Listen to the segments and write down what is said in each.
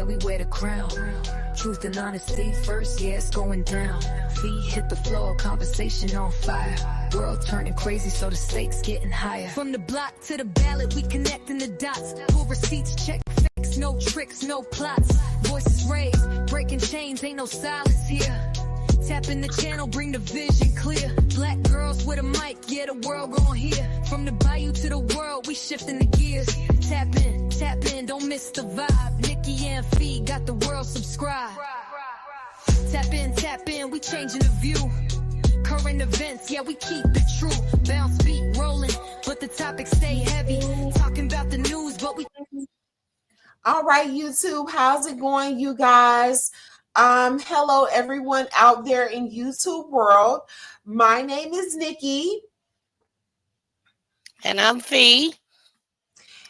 we wear the crown. Truth and honesty first, yeah, it's going down. Feet hit the floor, conversation on fire. World turning crazy, so the stakes getting higher. From the block to the ballot, we connecting the dots. Pull receipts, check facts, no tricks, no plots. Voices raised, breaking chains, ain't no silence here. Tap in the channel, bring the vision clear. Black girls with a mic, yeah, the world gon' hear. From the bayou to the world, we shifting the gears. Tap in, don't miss the vibe. Nikki and Fee got the world subscribed. Tap in, we changing the view. Current events, yeah, we keep the truth. Bounce beat rolling, but the topics stay heavy. Talking about the news, but we... All right, YouTube, how's it going, you guys? Hello, everyone out there in YouTube world. My name is Nikki. And I'm Fee.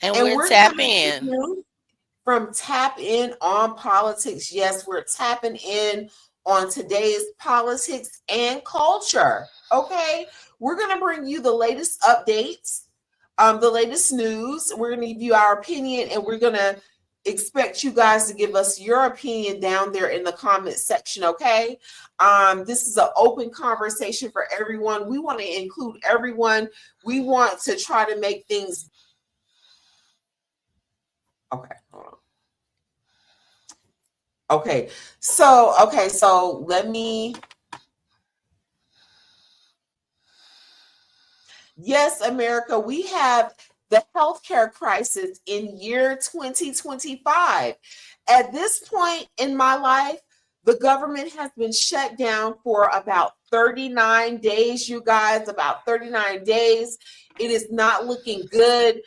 And we're Tapp-Inn. From Tapp-Inn on Politics. Yes, we're tapping in on today's politics and culture. Okay, we're going to bring you the latest updates, the latest news. We're going to give you our opinion, and we're going to expect you guys to give us your opinion down there in the comment section. Okay, this is an open conversation for everyone. We want to include everyone. We want to try to make things okay. Hold on. Okay, so let me. Yes, America, we have the healthcare crisis in year 2025. At this point in my life, the government has been shut down for about 39 days, you guys, about 39 days. It is not looking good.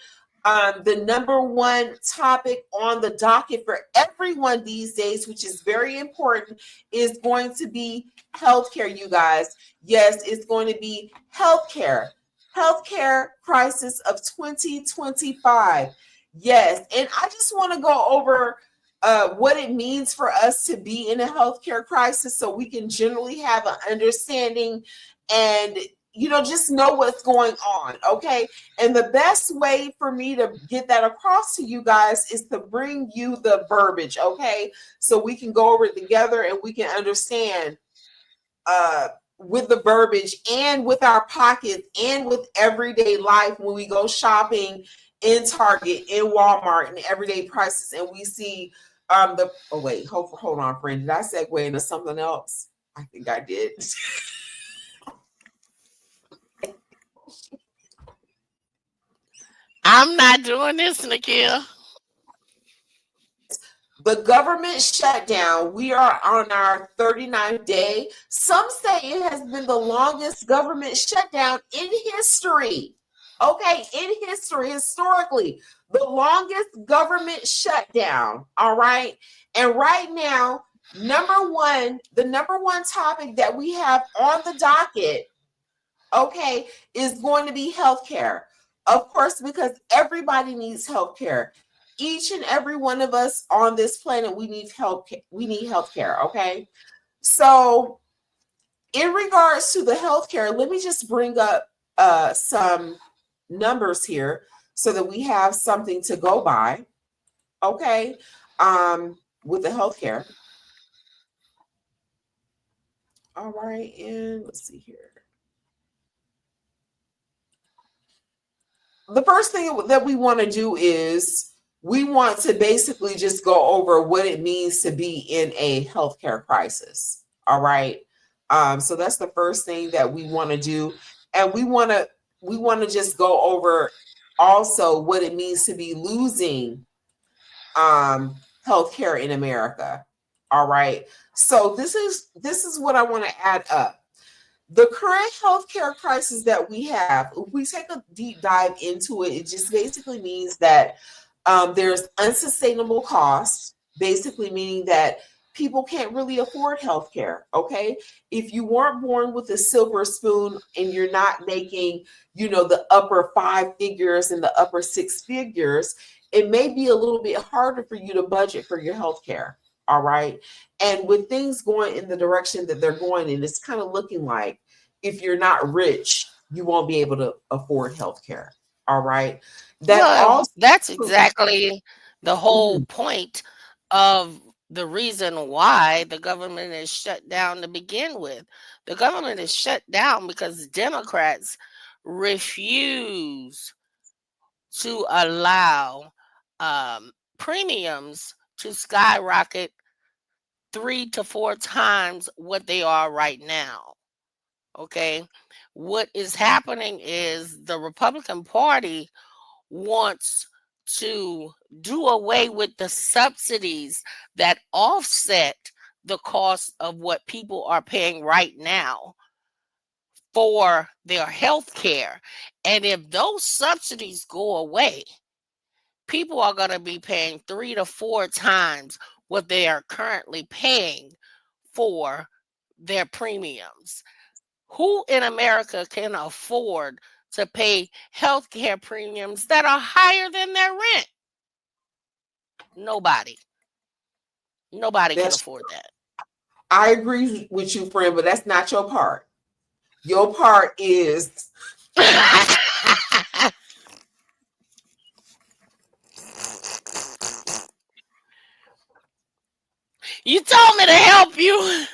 The number one topic on the docket for everyone these days, which is very important, is going to be healthcare, you guys. Yes, it's going to be healthcare. Healthcare crisis of 2025. Yes, and I just want to go over what it means for us to be in a healthcare crisis so we can generally have an understanding and just know what's going on, okay? And the best way for me to get that across to you guys is to bring you the verbiage, okay? So we can go over it together and we can understand with the verbiage and with our pockets and with everyday life when we go shopping in Target, in Walmart, and everyday prices, and we see hold on, friend. Did I segue into something else? I think I did. I'm not doing this, Nikhil. The government shutdown. We are on our 39th day. Some say it has been the longest government shutdown in history. Okay, in history, historically, the longest government shutdown. All right. And right now, the number one topic that we have on the docket, okay, is going to be healthcare. Of course, because everybody needs healthcare. Each and every one of us on this planet, we need healthcare. We need healthcare, okay? So in regards to the healthcare, let me just bring up some numbers here so that we have something to go by, okay, with the healthcare. All right, and let's see here. The first thing that we want to do is we want to basically just go over what it means to be in a healthcare crisis. All right. So that's the first thing that we want to do. And we want to just go over also what it means to be losing healthcare in America. All right. So this is what I want to add up. The current healthcare crisis that we have, if we take a deep dive into it, it just basically means that there's unsustainable costs, basically meaning that people can't really afford healthcare, okay? If you weren't born with a silver spoon and you're not making, the upper 5 figures and the upper 6 figures, it may be a little bit harder for you to budget for your healthcare. All right. And with things going in the direction that they're going in, it's kind of looking like if you're not rich, you won't be able to afford healthcare. All right. That's exactly the whole point of the reason why the government is shut down to begin with. The government is shut down because Democrats refuse to allow premiums to skyrocket 3 to 4 times what they are right now. Okay. What is happening is the Republican Party wants to do away with the subsidies that offset the cost of what people are paying right now for their health care. And if those subsidies go away, people are going to be paying 3 to 4 times what they are currently paying for their premiums. Who in America can afford to pay healthcare premiums that are higher than their rent? Nobody. Nobody can That's afford that. I agree with you, friend, but that's not your part. Your part is You told me to help you.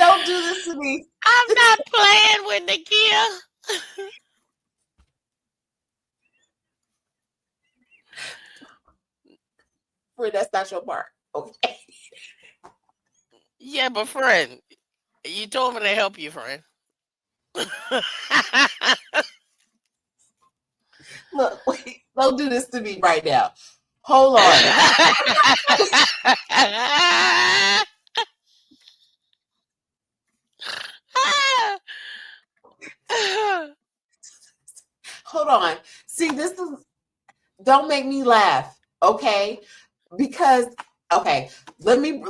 don't do this to me. I'm not playing with Nakia. Friend, that's not your part. Okay. Yeah, but friend, you told me to help you, friend. Look, wait, don't do this to me right now. Hold on. Hold on. See, this is don't make me laugh, okay? Because okay, let me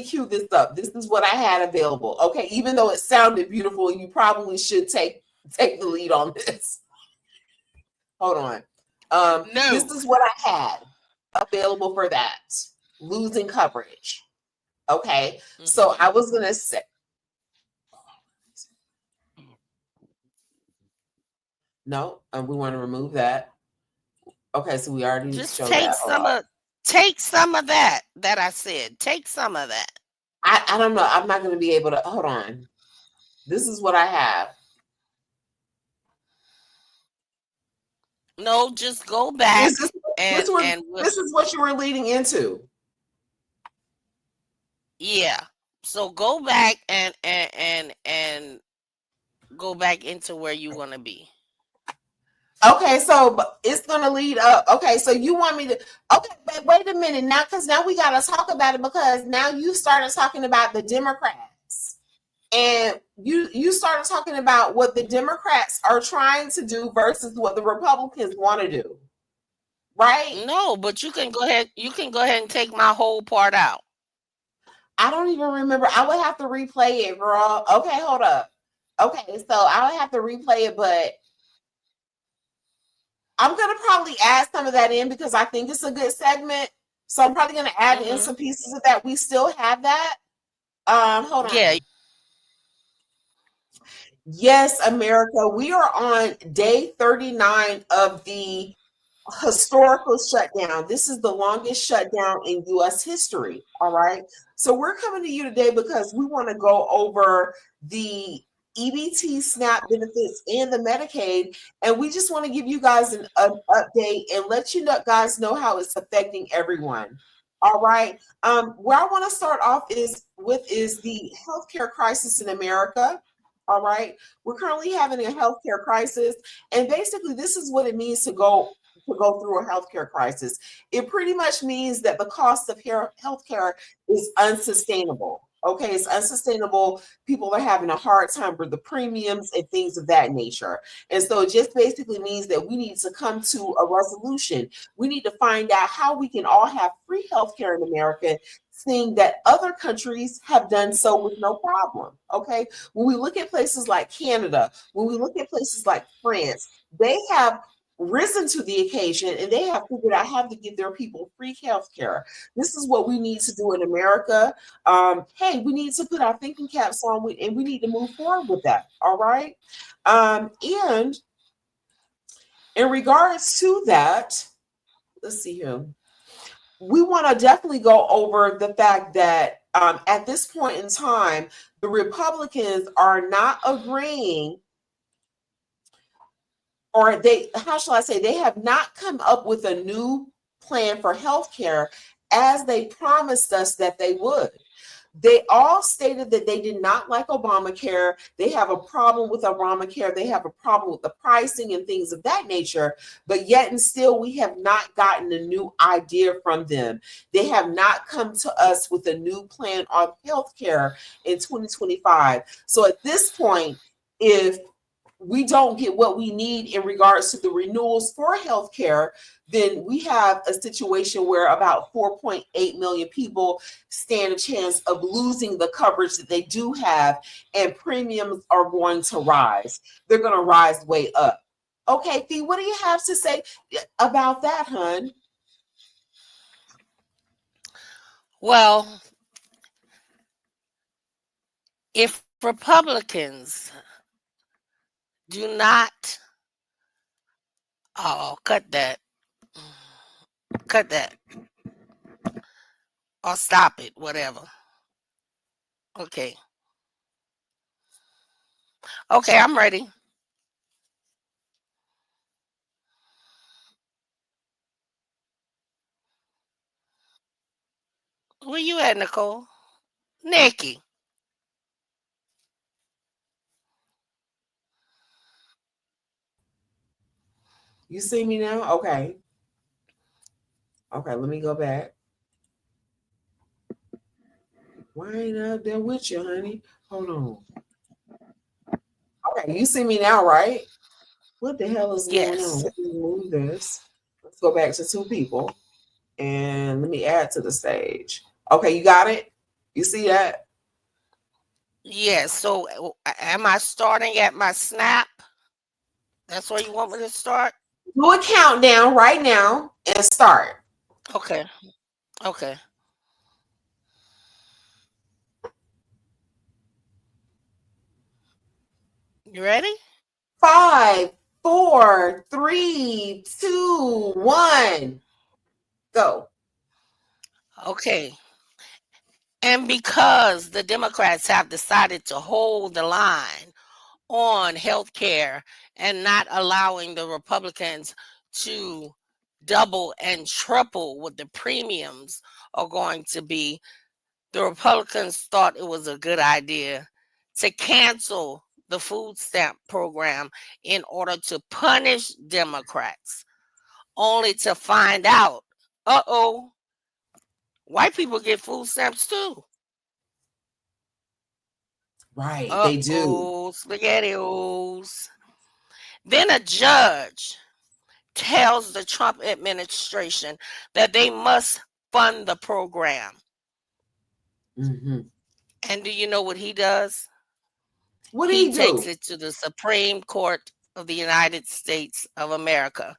cue this up. This is what I had available. Okay, even though it sounded beautiful, you probably should take the lead on this. Hold on. This No. is what I had available for that. Losing coverage. Okay. So I was gonna say no, and we want to remove that. Okay, so we already Just showed that. Hold on. take some of that I said. Take some of that. I don't know. I'm not gonna be able to hold on. This is what I have. No, just go back Is this and this was and this is what you were leading into? yeah. So go back and go back into where you want to be. Okay, so it's gonna lead up. Okay, so you want me to? Okay, but wait a minute now, because now we gotta talk about it because now you started talking about the Democrats, and you started talking about what the Democrats are trying to do versus what the Republicans want to do, right? No, but you can go ahead. You can go ahead and take my whole part out. I don't even remember. I would have to replay it, girl. Okay, hold up. Okay, so I would have to replay it, but I'm gonna probably add some of that in because I think it's a good segment. So I'm probably gonna add in some pieces of that. We still have that. Hold on. Yeah. Yes, America. We are on day 39 of the historical shutdown. This is the longest shutdown in US history. All right. So we're coming to you today because we want to go over the EBT SNAP benefits and the Medicaid. And we just want to give you guys an update and let you guys know how it's affecting everyone. All right. Where I want to start off is the healthcare crisis in America. All right. We're currently having a healthcare crisis. And basically, this is what it means to go through a healthcare crisis. It pretty much means that the cost of healthcare is unsustainable. Okay, it's unsustainable. People are having a hard time with the premiums and things of that nature. And so it just basically means that we need to come to a resolution. We need to find out how we can all have free healthcare in America, seeing that other countries have done so with no problem. Okay, when we look at places like Canada, when we look at places like France, they have risen to the occasion and they have figured out how to give their people free health care. This is what we need to do in America. Hey, we need to put our thinking caps on and we need to move forward with that. All right. And in regards to that, let's see here. We want to definitely go over the fact that at this point in time, the Republicans are not agreeing, or they, how shall I say, they have not come up with a new plan for healthcare as they promised us that they would. They all stated that they did not like Obamacare. They have a problem with Obamacare. They have a problem with the pricing and things of that nature. But yet and still, we have not gotten a new idea from them. They have not come to us with a new plan on healthcare in 2025. So at this point, if we don't get what we need in regards to the renewals for healthcare, then we have a situation where about 4.8 million people stand a chance of losing the coverage that they do have, and premiums are going to rise. They're going to rise way up. Okay, Fee, what do you have to say about that, hun? Well, if Republicans do not, oh, cut that, or stop it, whatever. Okay. Okay, I'm ready. Where you at, Nicole? Nikki. You see me now? Okay. Okay, let me go back. Why ain't I up there with you, honey? Hold on. Okay, you see me now, right? What the hell is going on? Yes. Let me move this. Let's go back to two people and let me add to the stage. Okay, you got it? You see that? Yes. So am I starting at my snap? That's where you want me to start? Do a countdown right now and start. Okay. Okay. You ready? 5, 4, 3, 2, 1. Go. Okay. And because the Democrats have decided to hold the line on health care and not allowing the Republicans to double and triple what the premiums are going to be, the Republicans thought it was a good idea to cancel the food stamp program in order to punish Democrats, only to find out, uh-oh, white people get food stamps too. Right, they do. Uh-oh, spaghettios. Then a judge tells the Trump administration that they must fund the program. Mm-hmm. And do you know what he does? What did He he takes do? it to the Supreme Court of the United States of America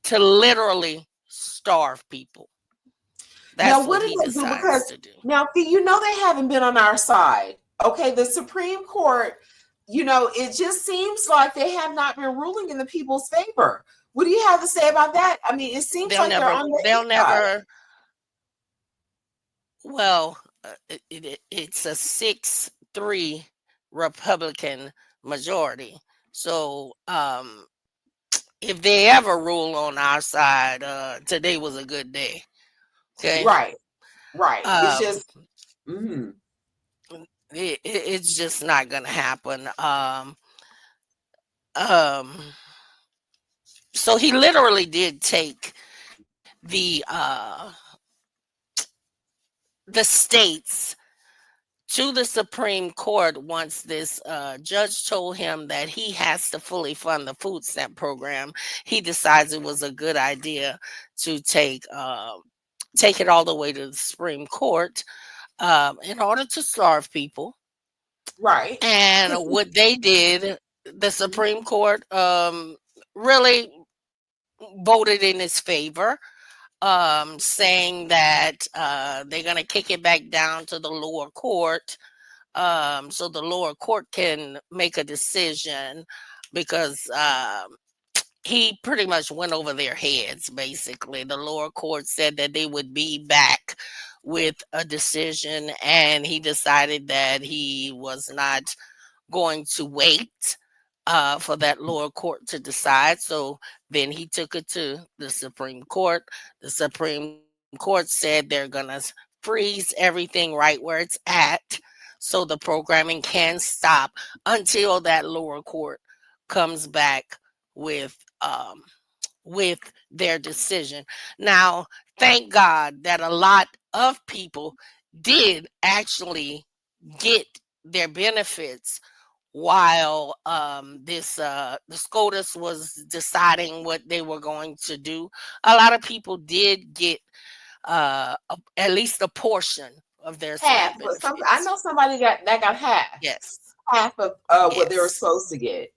to literally starve people. Now, That's what what did he they do? decides Because to do. now, see, you know, they haven't been on our side. Okay, the Supreme Court, you know, it just seems like they have not been ruling in the people's favor. What do you have to say about that? I mean, it seems They'll like they're never, on the they'll side. never, well, it's a 6-3 Republican majority. So if they ever rule on our side, today was a good day. Okay. Right, right. It's Um, just, mm, it's just not gonna happen. Um, so he literally did take the states to the Supreme Court once this judge told him that he has to fully fund the food stamp program. He decides it was a good idea to take it all the way to the Supreme Court in order to starve people. right. And 'Cause what they did, the mhm, Supreme Court really voted in his favor, saying that they're going to kick it back down to the lower court, so the lower court can make a decision because he pretty much went over their heads, basically. The lower court said that they would be back with a decision, and he decided that he was not going to wait for that lower court to decide. So then he took it to the Supreme Court. The Supreme Court said they're going to freeze everything right where it's at so the programming can stop until that lower court comes back with with their decision. Now, thank God that a lot of people did actually get their benefits while the SCOTUS was deciding what they were going to do. A lot of people did get at least a portion of their SNAP Half, but I benefits. know somebody got Yes. half of what they were Yes. supposed to get.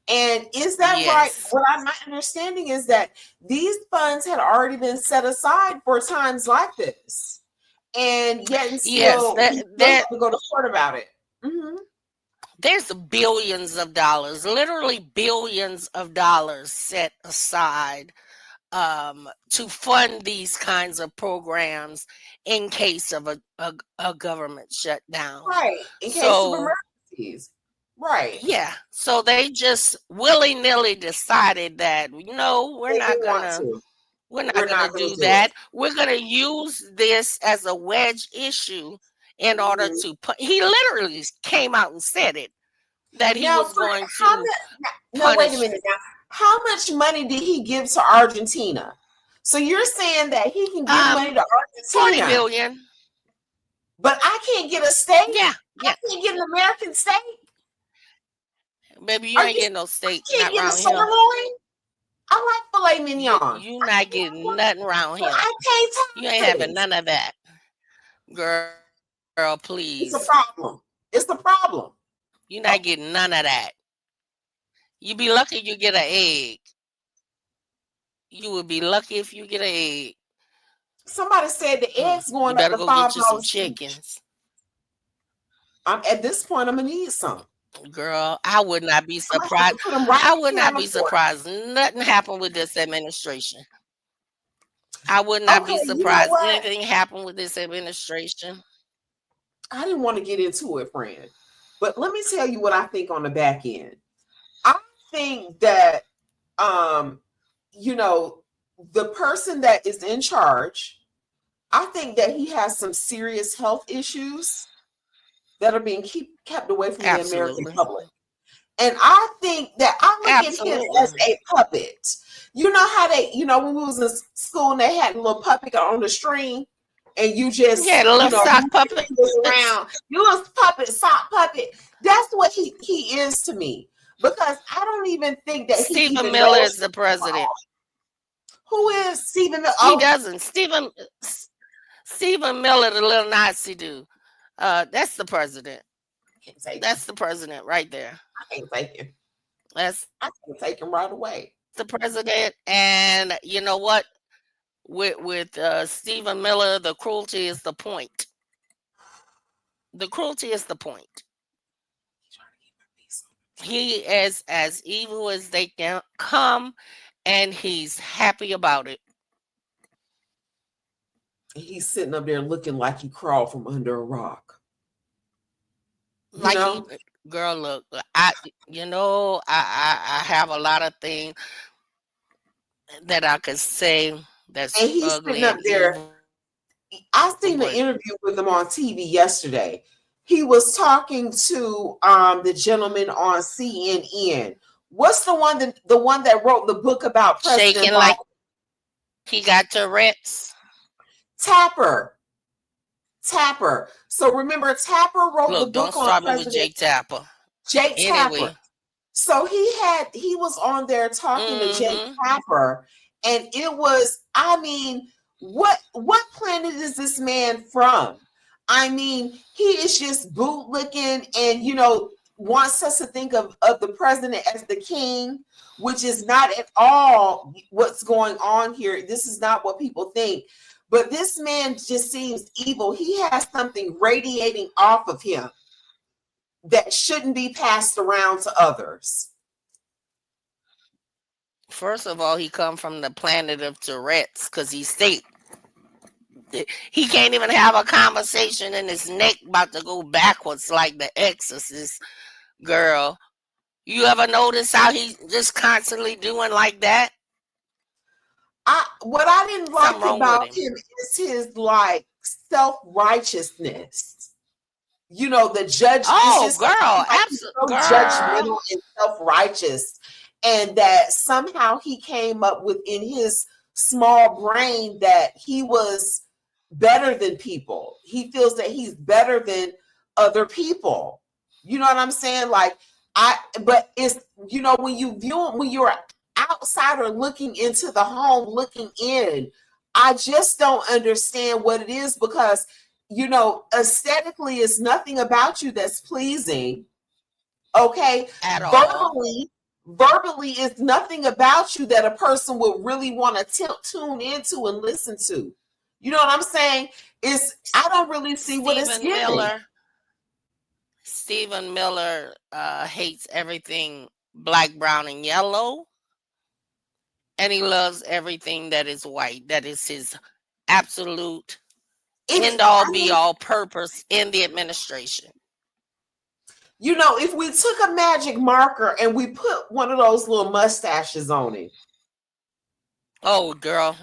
And is that right? Yes. My understanding is that these funds had already been set aside for times like this, and yet and Yes. still we still have to go to court about it. Mm-hmm. There's billions of dollars, literally billions of dollars set aside to fund these kinds of programs in case of a government shutdown. Right, in case of So, emergencies. Right, yeah, so they just willy-nilly decided that, we're they not didn't want gonna to. we're not We're gonna not going to do do it. that. We're gonna use this as a wedge issue in order Mhm. to he literally came out and said it, that he Now, was going how to much? No, wait a punish. minute. Now, how much money did he give to Argentina? So you're saying that he can give money to 40 Argentina, billion. but I can't get a state? Yeah, I yeah. can't get an American state? Baby, you Are ain't you? getting no I steak, can't not get a around here. sirloin. I like filet mignon. You not getting nothing around But here. I pay You ain't having taxes. none of that. Girl, It's a please. problem. It's the problem. You not getting none of that. You be lucky you get an egg. You would be lucky if you get an egg. Somebody said the eggs You going up better to go get you some $5 each. chickens. At this point, I'm gonna need some. Girl, I would not be I'm gonna have surprised. to put them right I in would the not can be for surprised. Nothing happened with this administration. I would it. not Okay, be you know surprised what? anything happened with this administration. I didn't want to get into it, friend. But let me tell you what I think on the back end. I think that you know, the person that is in charge, I think that he has some serious health issues that are being kept away from the American Absolutely. public. And I think that I look at him as Absolutely. a puppet. You know how they, when we was in school and they had a little puppet on the string, and you Yeah, just, the little move sock your puppets. fingers around. You little puppet, sock puppet. That's what he is to me. Because I don't even think that he Stephen even Miller knows is the president. who is Stephen. He Oh, doesn't. Stephen Miller, the little Nazi dude. That's the president. I can't take him. That's the president right there. I can't take him. That's I can take him right away. the president. And you know what? With Stephen Miller, the cruelty is the point. The cruelty is the point. He is as evil as they can come, and he's happy about it. He's sitting up there looking like he crawled from under a rock. Like he, girl, look, I have a lot of things that I could say that's And he's ugly sitting up and there. evil, I seen an but interview with him on TV yesterday. He was talking to the gentleman on CNN. What's the one that wrote the book about President shaking Biden? like he got Tourette's. Tapper. So remember, Tapper wrote the Look, don't book on start me with President Jake Tapper. Jake Anyway. Tapper. So he was on there talking to Jake Tapper, and it was, I mean, what planet is this man from? I mean, he is just bootlicking and wants us to think of the president as the king, which is not at all what's going on here. This is not what people think. But this man just seems evil. He has something radiating off of him that shouldn't be passed around to others. First of all, he come from the planet of Tourette's because he can't even have a conversation and his neck about to go backwards like the Exorcist girl. You ever notice how he just constantly doing like that? What I didn't Something like wrong with about him. him is his like self-righteousness. You know, the judge is Oh, just girl, like he's so girl. judgmental and self-righteous, and that somehow he came up with in his small brain that he was better than people. He feels that he's better than other people. You know what I'm saying? Like but it's, you know, when you view it, when you're outsider looking into the home, looking in, I just don't understand what it is, because you know, aesthetically is nothing about you that's pleasing. Okay. At all. Verbally is nothing about you that a person would really want to tune into and listen to. You know what I'm saying? I don't really see what it's Stephen giving. Miller. Stephen Miller hates everything black, brown, and yellow, and he loves everything that is white. That is his absolute end all I be mean, all purpose in the administration. you know, if we took a magic marker and we put one of those little mustaches on it. Oh, girl,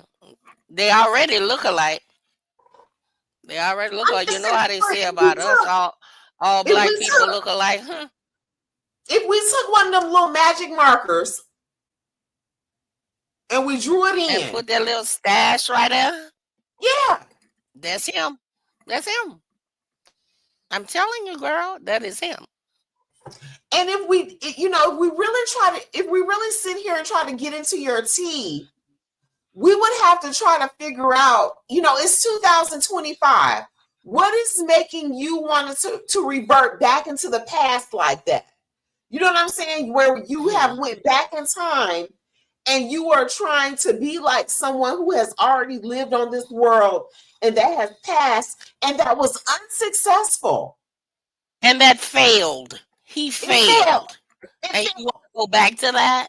they already look alike. They already look I'm alike. You just know saying, how they say about us, all if we black people took look alike, huh? if we took one of them little magic markers and we drew it And in. put that little stash right there. Yeah. That's him. That's him. I'm telling you, girl, that is him. And if we, you know, if we really sit here and try to get into your tea, we would have to try to figure out, you know, it's 2025. What is making you want to revert back into the past like that? You know what I'm saying? Where you have went back in time and you are trying to be like someone who has already lived on this world and that has passed and that was unsuccessful. And that failed. He It failed. failed. And you want to go back to that?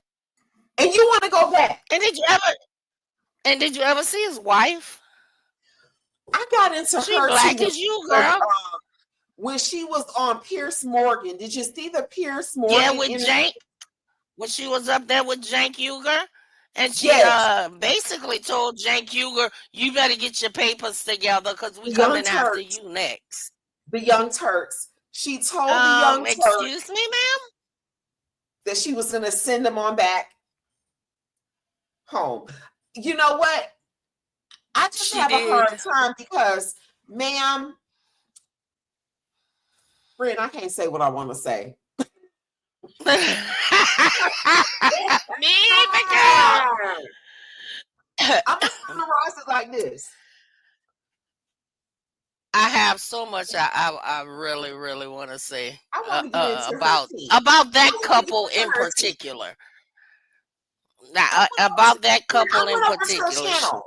And you want to go back. And did you ever see his wife? I got into She her too black as you, girl. when she was on Pierce Morgan. Did you see the Pierce Yeah, Morgan with interview? Jank. When she was up there with Jank Uger. And she Yes, basically told Jank Uger, you better get your papers together because we the Young coming after Turks. you next. The Young Turks. She told the Young Turks Excuse me, ma'am? that she was going to send them on back home. You know what? I just She have a did. hard time because, ma'am, friend, I can't say what I want to say. Me, the girl. I'm going to summarize it like this. I have so much I really, really want to say I want to get into her tea. about that couple in particular. Now, about that couple in particular.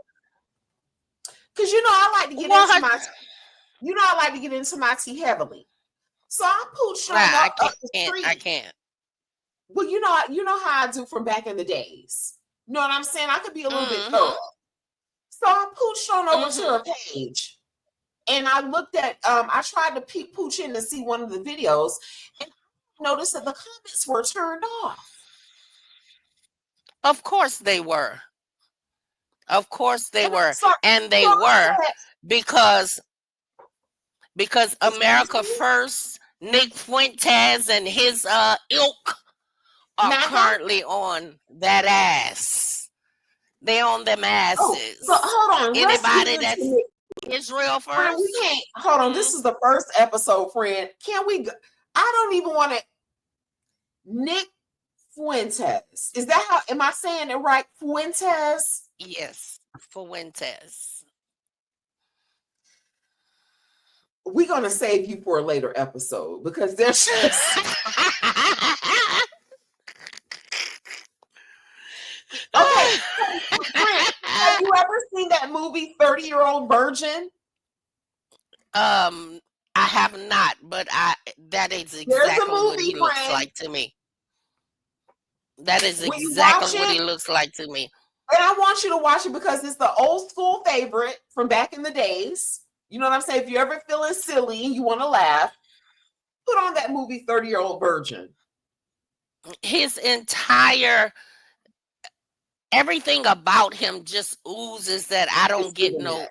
Because you know I like to get into my, you know I like to get into my tea heavily. So I pooched on up the street. I can't. Well, you know how I do from back in the days. You know what I'm saying? I could be a little bit thorough. So I pooched on over to her page. And I looked at, I tried to pooch in to see one of the videos, and I noticed that the comments were turned off. Of course they were. Of course they were. And they were because America First, Nick Fuentes and his ilk are currently on that ass. They on them asses. Oh, but hold on. Anybody that's Israel First? Friend, we can't. Hold on. This is the first episode, friend. Can we go? I don't even want to. Nick Fuentes. Is that how? Am I saying it right? Fuentes? Yes, Fuentes. We're going to save you for a later episode because there's just. Okay. Friend, have you ever seen that movie 30-Year-Old Virgin? I have not, but that is exactly what he looks like to me. That is When you exactly watch what he it, looks like to me. and I want you to watch it because it's the old school favorite from back in the days. You know what I'm saying? If you're ever feeling silly and you want to laugh, put on that movie 30-Year-Old Virgin. His entire everything about him just oozes that I don't It's get given no. that.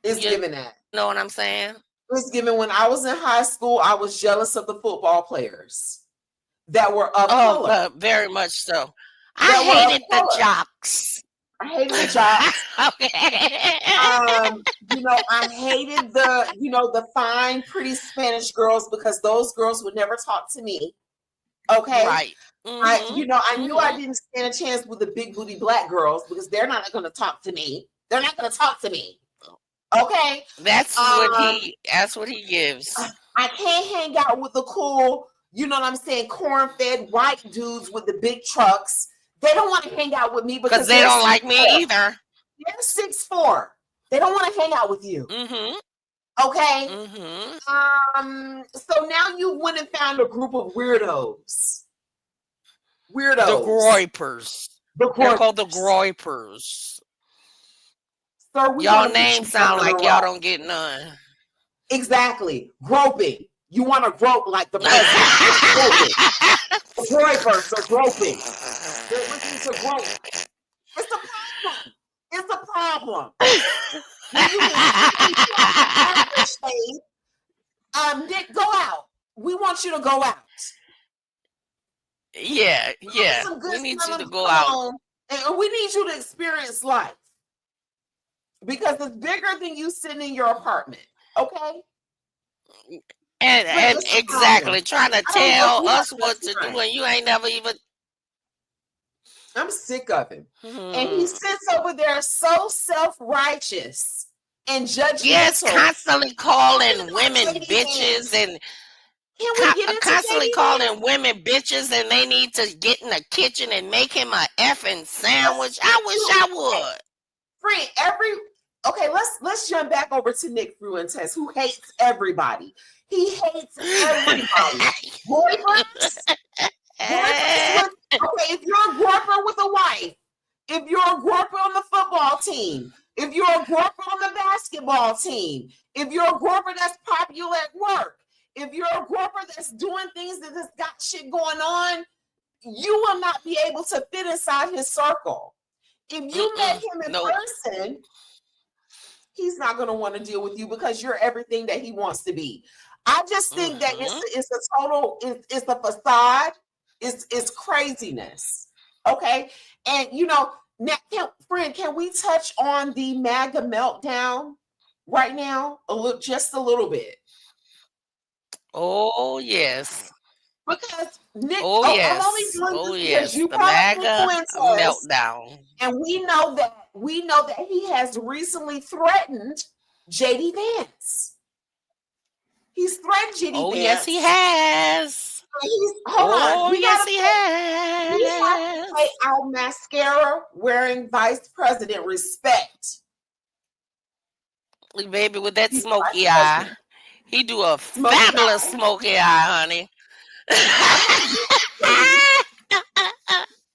It's You given that. know what I'm saying? It's given when I was in high school, I was jealous of the football players that were of Oh, color. very much so. I That were of hated the color. jocks. I hated the jocks. Okay. I hated the fine, pretty Spanish girls because those girls would never talk to me. Okay. Right. I knew I didn't stand a chance with the big booty black girls because they're not going to talk to me. They're not going to talk to me. Okay. That's what he gives. I can't hang out with the cool, corn-fed white dudes with the big trucks. They don't want to hang out with me because they don't like me either. They're 6'4". They don't want to hang out with you. Mm-hmm. Okay. Mm-hmm. So now you went and found a group of weirdos. The groypers. They're called the groypers. So y'all names sound like y'all don't get none. Exactly. Groping. You want to grope like the president. The groypers are groping. They're looking to grope. It's a problem. It's a problem. Nick, go out. We want you to go out. Yeah. We need you to go out. And we need you to experience life. Because it's bigger than you sitting in your apartment. Okay? And exactly. Trying to tell us what to do and you ain't never even. I'm sick of him. And he sits over there so self-righteous and judgmental. Yes, constantly calling women bitches and constantly calling women bitches and they need to get in the kitchen and make him a effing sandwich. I wish I would. Friend, let's jump back over to Nick Fuentes, who hates everybody. He hates everybody. Boyfriends. If you're a groper with a wife, if you're a groper on the football team, if you're a groper on the basketball team, if you're a groper that's popular at work, if you're a groper that's doing things that has got shit going on, you will not be able to fit inside his circle. If you met him in person, he's not going to want to deal with you because you're everything that he wants to be. I just think that it's a facade. It's craziness. Okay. And now, can we touch on the MAGA meltdown right now? Just a little bit. Oh, yes. Because Nick, yes. I'm only doing this because you the MAGA meltdown. And we know that he has recently threatened JD Vance. He's threatened JD Vance. Oh, yes, he has. Yes, he has. We have to pay our mascara-wearing vice president respect. Baby, with that smoky eye. He do a fabulous smoky eye, honey.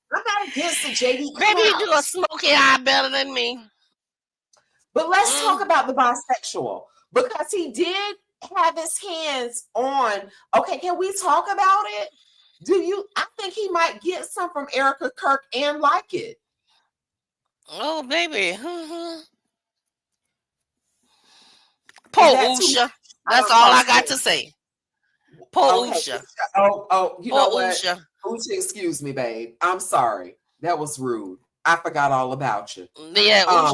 I'm not against the JD. Maybe you do a smoky eye better than me. But let's talk about the bisexual because he did have his hands on. Okay, can we talk about it? I think he might get some from Erica Kirk and like it. Oh, baby. Poor Usha. That's all I got to say. Poor Usha. You know what? Usha, excuse me, babe. I'm sorry. That was rude. I forgot all about you. Yeah,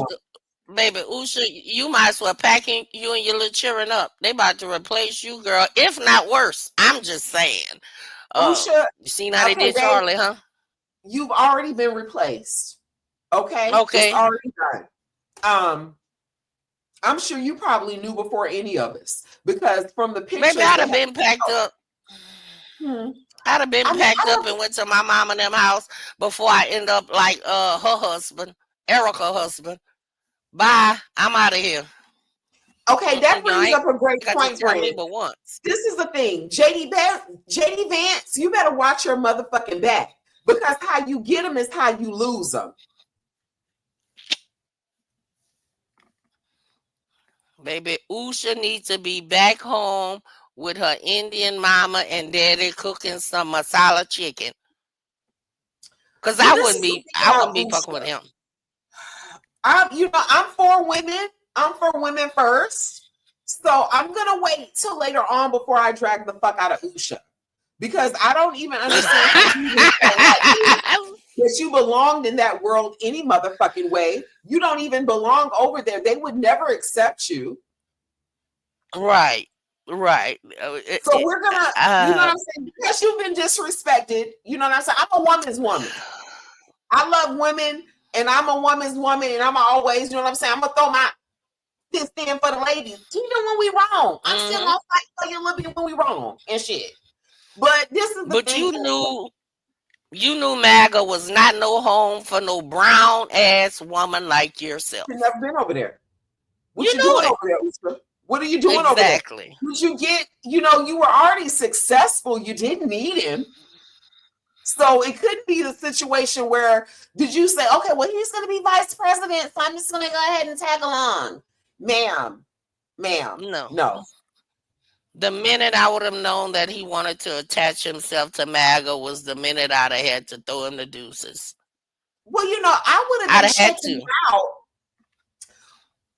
baby, Usha, you might as well packing you and your little children up. They about to replace you, girl. If not worse. I'm just saying. Usha, you seen how they did Charlie, huh? You've already been replaced. Okay? Okay. It's already done. I'm sure you probably knew before any of us because from the pictures. Maybe I'd have been packed up. I'd have been packed up and went to my mom and them house before I end up like her husband, Erica's husband. Bye. I'm out of here. Okay, that brings up a great point, Brandon. But once. This is the thing. JD Vance, you better watch your motherfucking back because how you get them is how you lose them. Baby, Usha needs to be back home with her Indian mama and daddy cooking some masala chicken. Cause Well, I this wouldn't is the be thing I about wouldn't be fucking with Usha. him. I'm for women. I'm for women first. So I'm gonna wait till later on before I drag the fuck out of Usha. Because I don't even understand how you even felt like that you belonged in that world any motherfucking way. You don't even belong over there. They would never accept you. Right. So we're gonna, you know what I'm saying? Because you've been disrespected, you know what I'm saying? I'm a woman's woman. I love women, and I'm a woman's woman, and I'm always, you know what I'm saying? I'm gonna throw my fist in for the ladies, even when we wrong. I'm still gonna fight for you a little bit when we wrong and shit. But this is the But thing. you knew MAGA was not no home for no brown ass woman like yourself. You've never been over there. What You you knew doing it. over there, Usha? What are you doing over there? Exactly. Did you get, you know, you were already successful. You didn't need him. So it could be the situation where, did you say, okay, well, he's going to be vice president, so I'm just going to go ahead and tag along? Ma'am, no. The minute I would have known that he wanted to attach himself to MAGA was the minute I'd have had to throw him the deuces. Well, you know, I would have been checking out.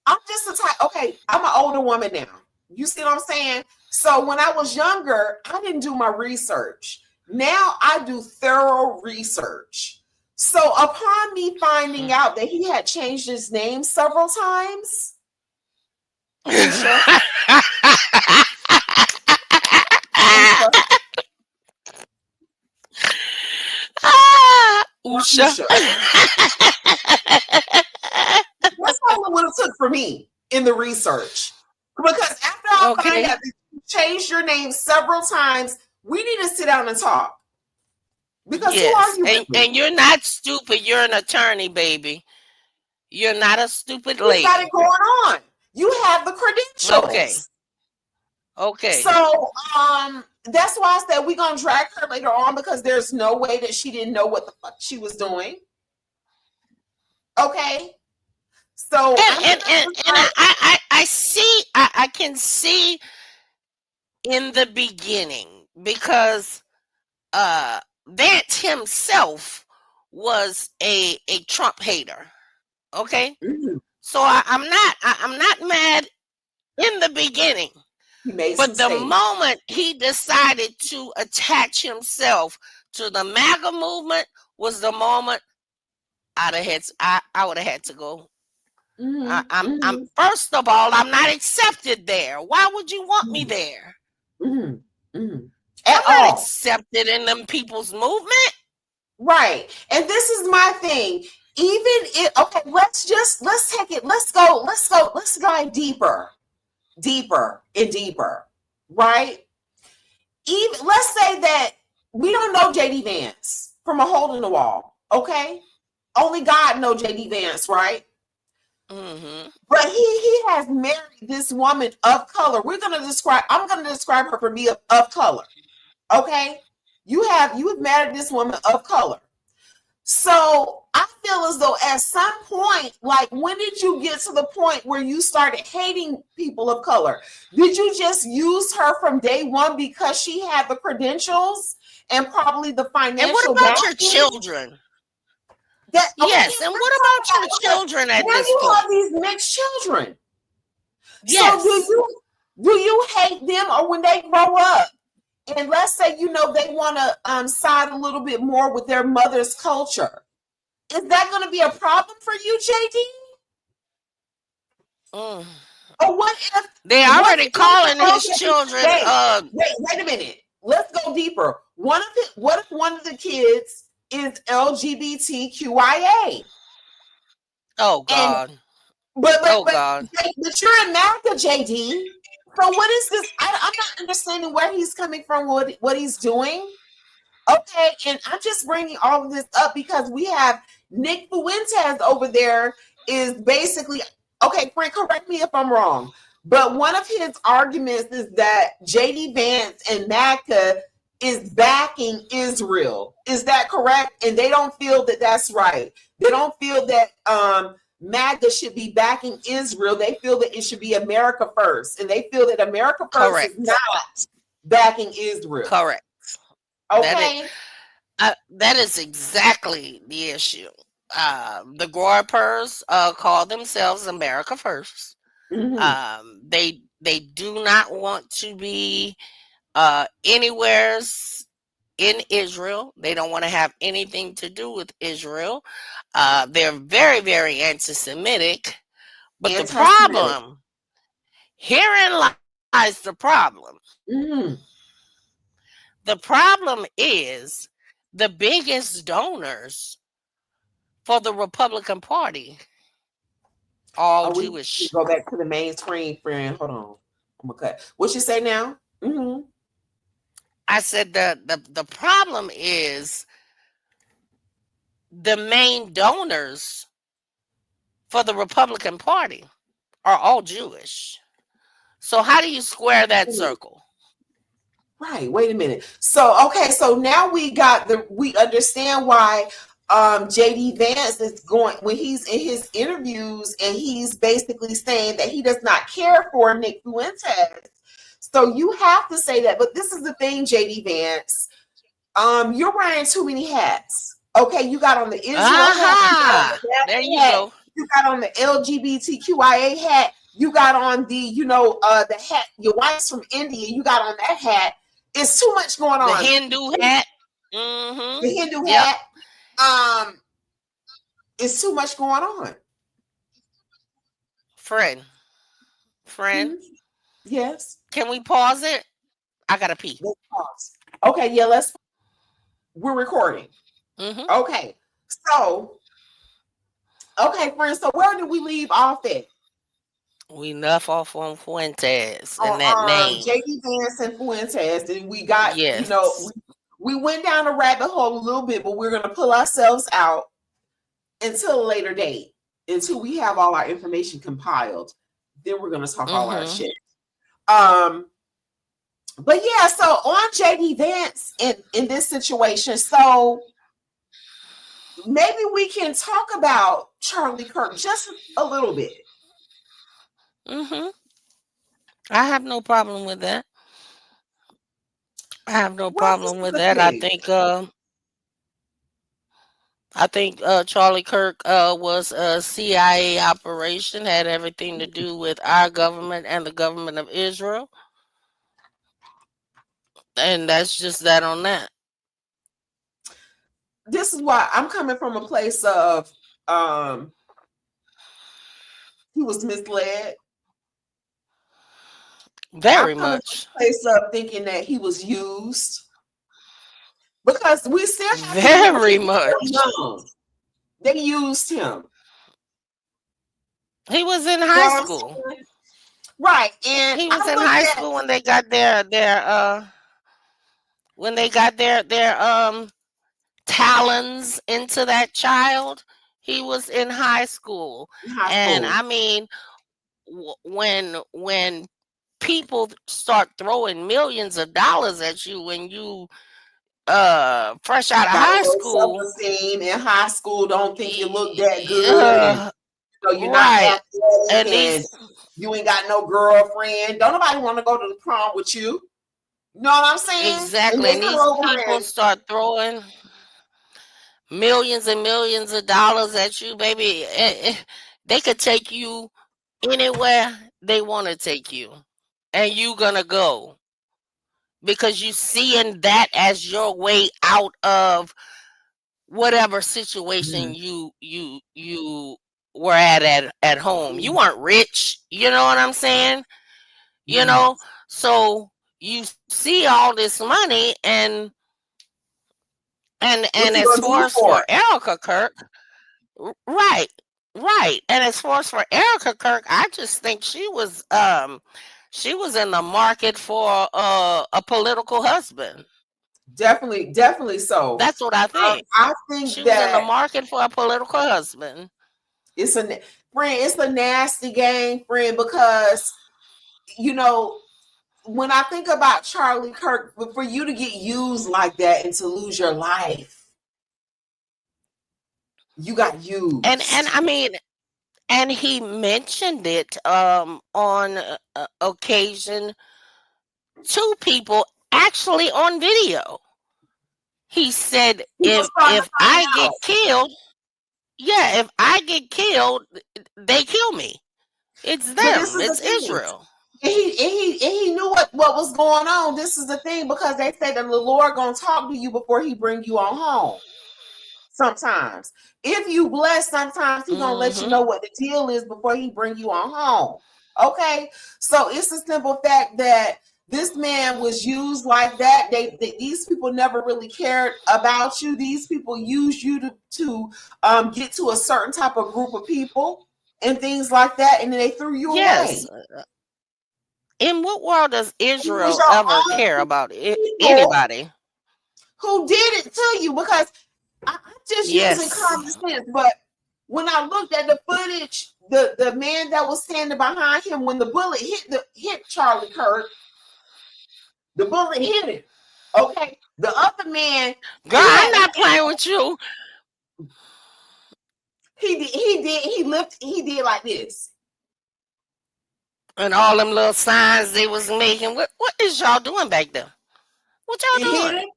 I'm just the type, okay, I'm an older woman now. You see what I'm saying? So when I was younger, I didn't do my research. Now I do thorough research. So upon me finding out that he had changed his name several times, Usha, Usha. That's all it would have took for me in the research. Because after I find out that you changed your name several times, we need to sit down and talk. Because who are you? And you're not stupid. You're an attorney, baby. You're not a stupid lady. You got it going on. You have the credentials. Okay. So that's why I said we're gonna drag her later on, because there's no way that she didn't know what the fuck she was doing. Okay. So I can see in the beginning, because Vance himself was a Trump hater. Okay. Mm-hmm. So I'm not mad in the beginning. But the moment he decided to attach himself to the MAGA movement was the moment I would have had to go. I'm first of all, I'm not accepted there. Why would you want me there? I'm not accepted in them people's movement. Right. And this is my thing. Even if, okay, let's take it, let's go deeper and deeper. Right? Even let's say that we don't know JD Vance from a hole in the wall. Okay? Only God knows JD Vance, right? Mm-hmm. But he has married this woman of color. I'm gonna describe her for me of color. Okay? You have married this woman of color. So I feel as though at some point, like, when did you get to the point where you started hating people of color? Did you just use her from day one because she had the credentials and probably the financial? And what about your children? And what about your children at this point? Now you have these mixed children. Yes. So do you hate them, or when they grow up, and let's say, you know, they want to side a little bit more with their mother's culture, is that going to be a problem for you, JD? Or what if they're already calling his children? Wait a minute. Let's go deeper. What if one of the kids is LGBTQIA? Oh God. God. But you're in MAGA, JD. So what is this? I'm not understanding where he's coming from, what he's doing. Okay, and I'm just bringing all of this up because we have Nick Fuentes over there is basically, okay, Frank, correct me if I'm wrong, but one of his arguments is that JD Vance and MAGA is backing Israel. Is that correct? And they don't feel that that's right. They don't feel that MAGA should be backing Israel. They feel that it should be America first. And they feel that America first is Correct. not backing Israel. Correct. Okay. That is exactly the issue. The Groypers call themselves America First. They do not want to be anywhere in Israel. They don't want to have anything to do with Israel. They're very, very anti-Semitic. But the problem, herein lies the problem. The problem is the biggest donors for the Republican Party all Jewish. Go back to the main screen, friend. Hold on. I'm gonna cut. What you say now? I said the problem is the main donors for the Republican Party are all Jewish. So how do you square that circle? Right. Wait a minute. So okay. So now we understand why JD Vance is going when he's in his interviews and he's basically saying that he does not care for Nick Fuentes. So you have to say that. But this is the thing, JD Vance. You're wearing too many hats. Okay, you got on the Israel hat. There you go. You got on the LGBTQIA hat. You got on the, the hat. Your wife's from India. You got on that hat. It's too much going on. The Hindu hat. The Hindu hat. It's too much going on. Friend. Yes. Can we pause it? I gotta pee. Let's pause. Okay, yeah, we're recording. Okay. So, friends, so where did we leave off at? We left off on Fuentes and that name. JD Vance and Fuentes. And we got, we went down a rabbit hole a little bit, but we're going to pull ourselves out until a later date, until we have all our information compiled. Then we're going to talk all our shit. But yeah, so on JD Vance in this situation, so maybe we can talk about Charlie Kirk just a little bit. I have no problem with that. I think Charlie Kirk was a CIA operation, had everything to do with our government and the government of Israel. And that's just that on that. This is why I'm coming from a place of he was misled. Very much. From a place of thinking that he was used. Because we still have very much. They used him. He was in high school. Right. And he was in high school when they got their talons into that child. He was in high school. And I mean, when people start throwing millions of dollars at you when you fresh out of high school, in high school, don't think you look that good. So you're not athletic, and you ain't got no girlfriend. Don't nobody want to go to the prom with you. You know what I'm saying? Exactly. And these people start throwing millions and millions of dollars at you, baby. They could take you anywhere they want to take you, and you gonna go because you seeing that as your way out of whatever situation you were at home. You weren't rich, you know what I'm saying? You know, so you see all this money and as far as for Erica Kirk, right. And as far as for Erica Kirk, I just think she was in the market for a political husband. Definitely so. That's what I think. I think she was in the market for a political husband. It's a nasty game, friend, because when I think about Charlie Kirk, for you to get used like that and to lose your life, you got And used. I mean, and he mentioned it on occasion to people actually on video. He said, He was trying to if find I get out. killed, yeah, if I get killed, they kill me. It's But this them. is the It's thing. Israel. And he knew what was going on. This is the thing, because they say that the Lord gonna talk to you before he bring you on home. Sometimes, if you bless, sometimes he gonna let you Mm-hmm. know what the deal is before he bring you on home. Okay, so it's a simple fact that this man was used like that. These people never really cared about you. These people used you to get to a certain type of group of people and things like that, and then they threw you Yes. away. In what world does It was Israel ever your care own about people anybody? who did it to you, because I'm just using Yes. common sense. But when I looked at the footage, the man that was standing behind him, when the bullet hit Charlie Kirk, the bullet hit him. Okay, the other man, Girl, he I'm had not playing with you. he did like this. And all them little signs they was making. What is y'all doing back there? What It y'all hit doing? him,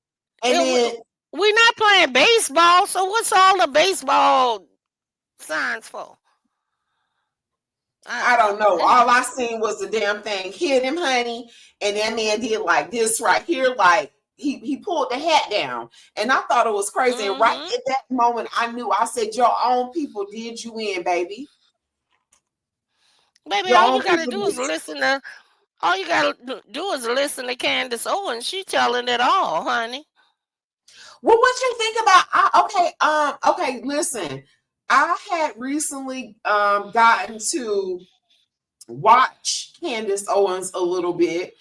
and then We not playing baseball, so what's all the baseball signs for? I don't know. It's All I seen was the damn thing hit him, honey, and that man did like this right here, like he pulled the hat down, and I thought it was crazy. And right mm-hmm. at that moment, I knew. I said, "Your own people did you in, baby. Baby, Your all own you gotta people do did." is listen to all you gotta do is listen to Candace Owens. She telling it all, honey. Well, what you think about? Okay. Listen, I had recently gotten to watch Candace Owens a little bit.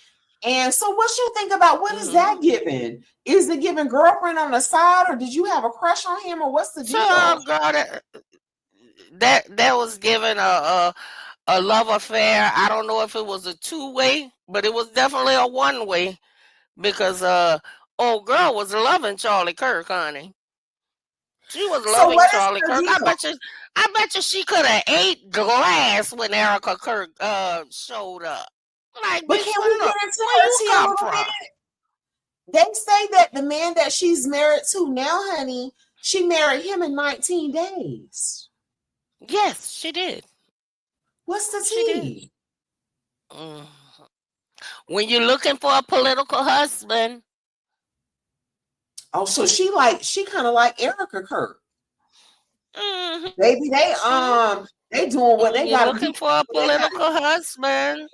And so what you think about, what is Mm-hmm. that giving? Is it giving girlfriend on the side, or did you have a crush on him, or what's the So, deal? girl, that was given a love affair. I don't know if it was a two-way, but it was definitely a one-way because old girl was loving Charlie Kirk, honey. She was So loving what is Charlie the Kirk. deal? I bet you she could have ate glass when Erica Kirk showed up. Like, But bitch, can we get into where her you tea a come little bit? from? They say that the man that she's married to now, honey, she married him in 19 days. Yes, she did. What's the She did. tea? Mm. When you're looking for a political husband, Oh, so she kind of like Erica Kirk. mhm, Maybe they doing what when they you're gotta do. looking for a They got political husband,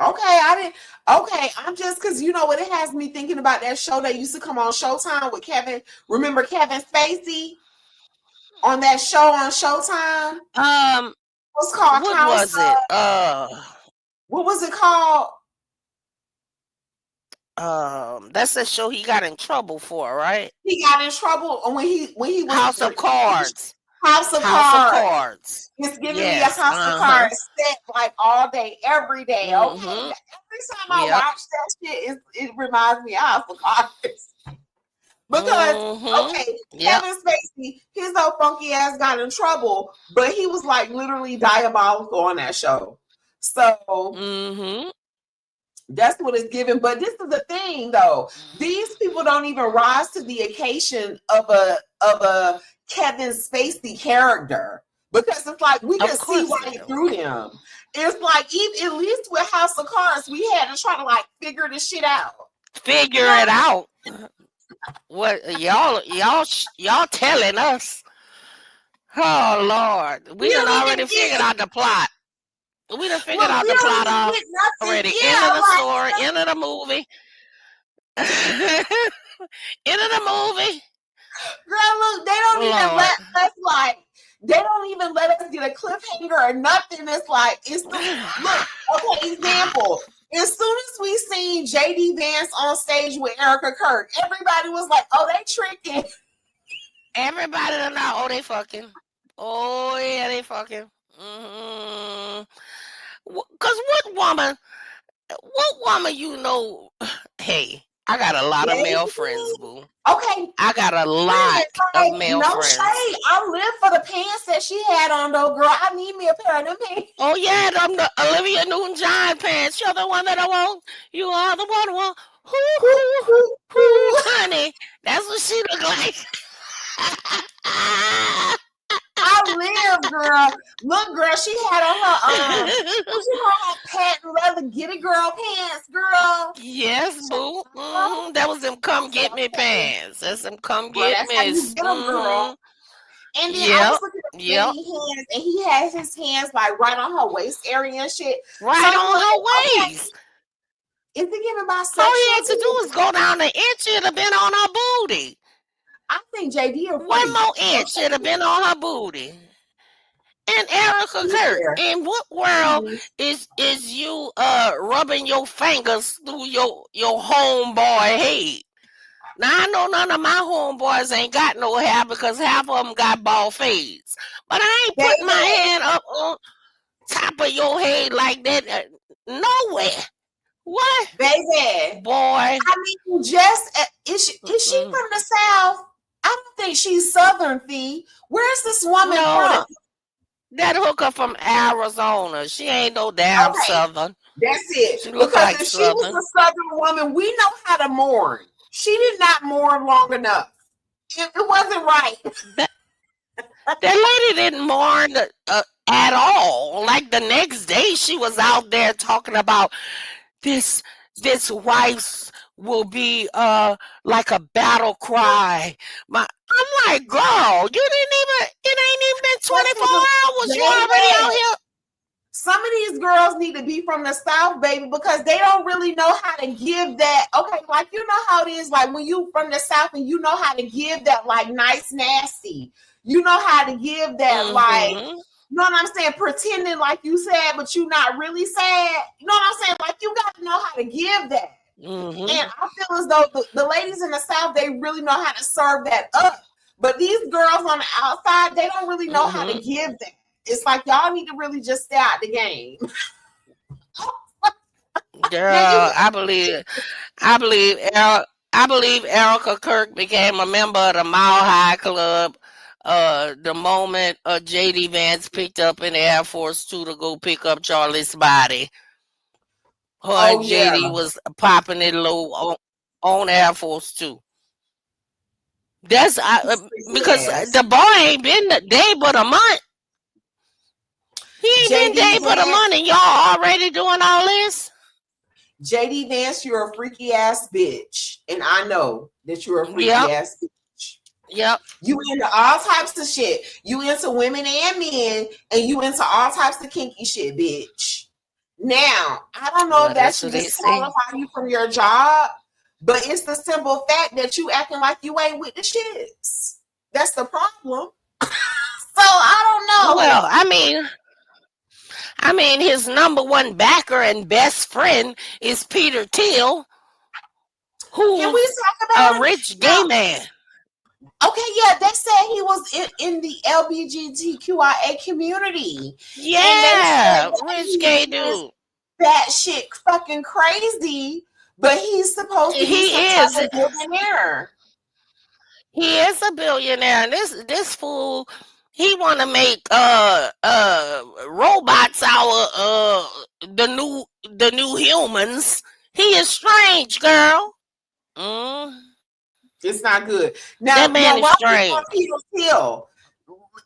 Okay, I didn't. Okay, I'm just because you know what, it has me thinking about that show that used to come on Showtime with Kevin. Remember Kevin Spacey on that show on Showtime? um, It was called what House. was it? What was it called? That's a show he got in trouble for, right? He got in trouble when he was House of Cards. House of House of Cards. Cards. It's giving me a Yes. House of Uh-huh. Cards set like all day, every day. Okay, every Mm-hmm. time I Yep. watch that shit, it reminds me of House of Cards. Because Mm-hmm. okay, Yep. Kevin Spacey, his old funky ass got in trouble, but he was like literally diabolical on that show. So Mm-hmm. that's what it's given. But this is the thing, though. These people don't even rise to the occasion of a Kevin Spacey character, because it's like we can Of see course they right don't. through them. It's like even at least with House of Cards, we had to try to like figure the shit out. You Figure know, it out. What y'all telling us? Oh Lord, we we done don't even already figured get. out the plot. We done figured Look, out we the don't plot even get nothing. already. End Yeah, of I'm the like, story. End of the movie. End of the movie. girl, look, they don't even Lord. let us like. They don't even let us get a cliffhanger or nothing. It's like it's the look. Okay, example. As soon as we seen JD Vance on stage with Erica Kirk, everybody was like, "Oh, they tricking." Everybody done know. Oh, they fucking. Oh yeah, they fucking. Mm-hmm. Cause what woman you know? Hey, I got a lot of male friends, Baby. boo. Okay, I got a friend, lot of like, male no friends. shade. I live for the pants that she had on, though, girl. I need me a pair of them pants. Oh yeah, them the Olivia Newton-John pants. You're the one that I want. You are the one I want. Hoo hoo hoo, honey. That's what she look like. I live, girl. Look, girl, she had on her what you call her patent leather get it girl pants, girl. Yes, boo. That was them come get me pants. That's them come Well, get that's how you me's. get them, girl. And then I was Yep. looking at the Yep. baby hands, and he has his hands like right on her waist area and shit. Right So I'm on like, her okay, waist. is he giving All he bisexual had to to do you? was go down an inch, it'd have been on her booty. I think JD a One freak. more inch, it'd have been on her booty. And Erica Kirk, Yeah. in what world Mhm. is you rubbing your fingers through your homeboy head? Now I know none of my homeboys ain't got no hair because half of them got bald fades. But I ain't putting my Baby, hand up on top of your head like that nowhere. What? baby. Boy. I mean, just is she from the South? I don't think she's Southern, Fee. Where's this woman No, from? that hooker from Arizona. She ain't no damn Okay, Southern. that's it. She look Because like if she was Southern. a Southern woman, we know how to mourn. She did not mourn long enough. It wasn't right. That, that lady didn't mourn at all. Like the next day, she was out there talking about this wife will be like a battle cry. I'm like, girl, you didn't even it ain't even been 24 hours. You already out Baby, here. some of these girls need to be from the South, baby, because they don't really know how to give that. Okay, like you know how it is, like when you from the South and you know how to give that like nice nasty. You know how to give that like, Mm-hmm. you know what I'm saying, pretending like you sad, but you not really sad. You know what I'm saying? Like you got to know how to give that. Mm-hmm. And I feel as though the ladies in the South, they really know how to serve that up. But these girls on the outside, they don't really know how to give that. It's like y'all need to really just stay out the game. Now you Girl, I believe Erica Kirk became a member of the Mile High Club the moment JD Vance picked up in the Air Force Two to go pick up Charlie's body. Her oh and yeah. JD was popping it low on Air Force Two. That's because Yes. the boy ain't been a day but a month. He ain't been JD day but a month, Vance, and y'all already doing all this. JD Vance, you're a freaky ass bitch. And I know that you're a freaky Yep, ass bitch. yep. You into all types of shit. You into women and men, and you into all types of kinky shit, bitch. Now, I don't know Well, if that that's should what they say. disqualify you from your job, but it's the simple fact that you acting like you ain't with the shits. That's the problem. So I don't know. Well, I mean, his number one backer and best friend is Peter Thiel, Can we who's talk a about it rich now? gay man. Okay, yeah, they said he was in the LGBTQIA community, and they said Yeah, that rich he gay is dude. that shit fucking crazy, but he's supposed to be some He type is. of billionaire. He is a billionaire. And this fool, he want to make robots our the new humans. He is strange, girl. Mm, It's not good. that Now, man is while we on strange. Peter Thiel,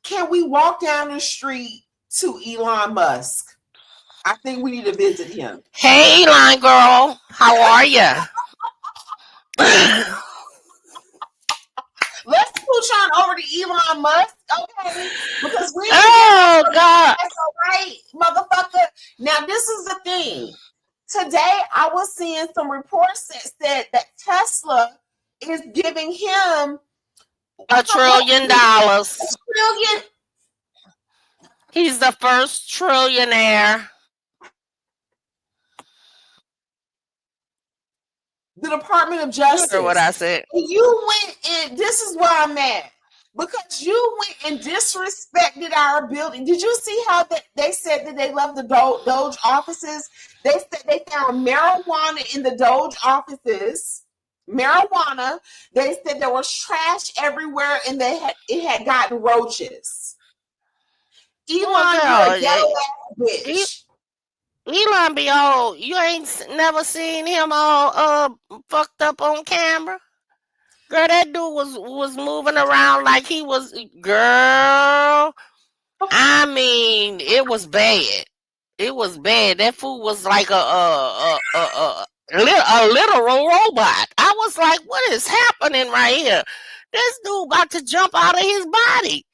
can we walk down the street to Elon Musk? I think we need to visit him. Hey, Elon girl, how are you? Let's push on over to Elon Musk, okay? Because we ain't getting no Oh fucking God. ass, all right, motherfucker. Now, this is the thing. Today, I was seeing some reports that said that Tesla is giving him $1 what trillion. trillion. He's the first trillionaire. The Department of You heard what Justice. I said. And you went in. This is where I'm at. Because you went and disrespected our building. Did you see how they said that they left the Doge offices? They said they found marijuana in the Doge offices. Marijuana. They said there was trash everywhere, and it had gotten roaches. Elon, you're a ghetto ass bitch. Elon be all, you ain't never seen him all fucked up on camera? Girl, that dude was moving around like he was, girl. I mean, it was bad. It was bad. That fool was like a literal robot. I was like, what is happening right here? This dude about to jump out of his body.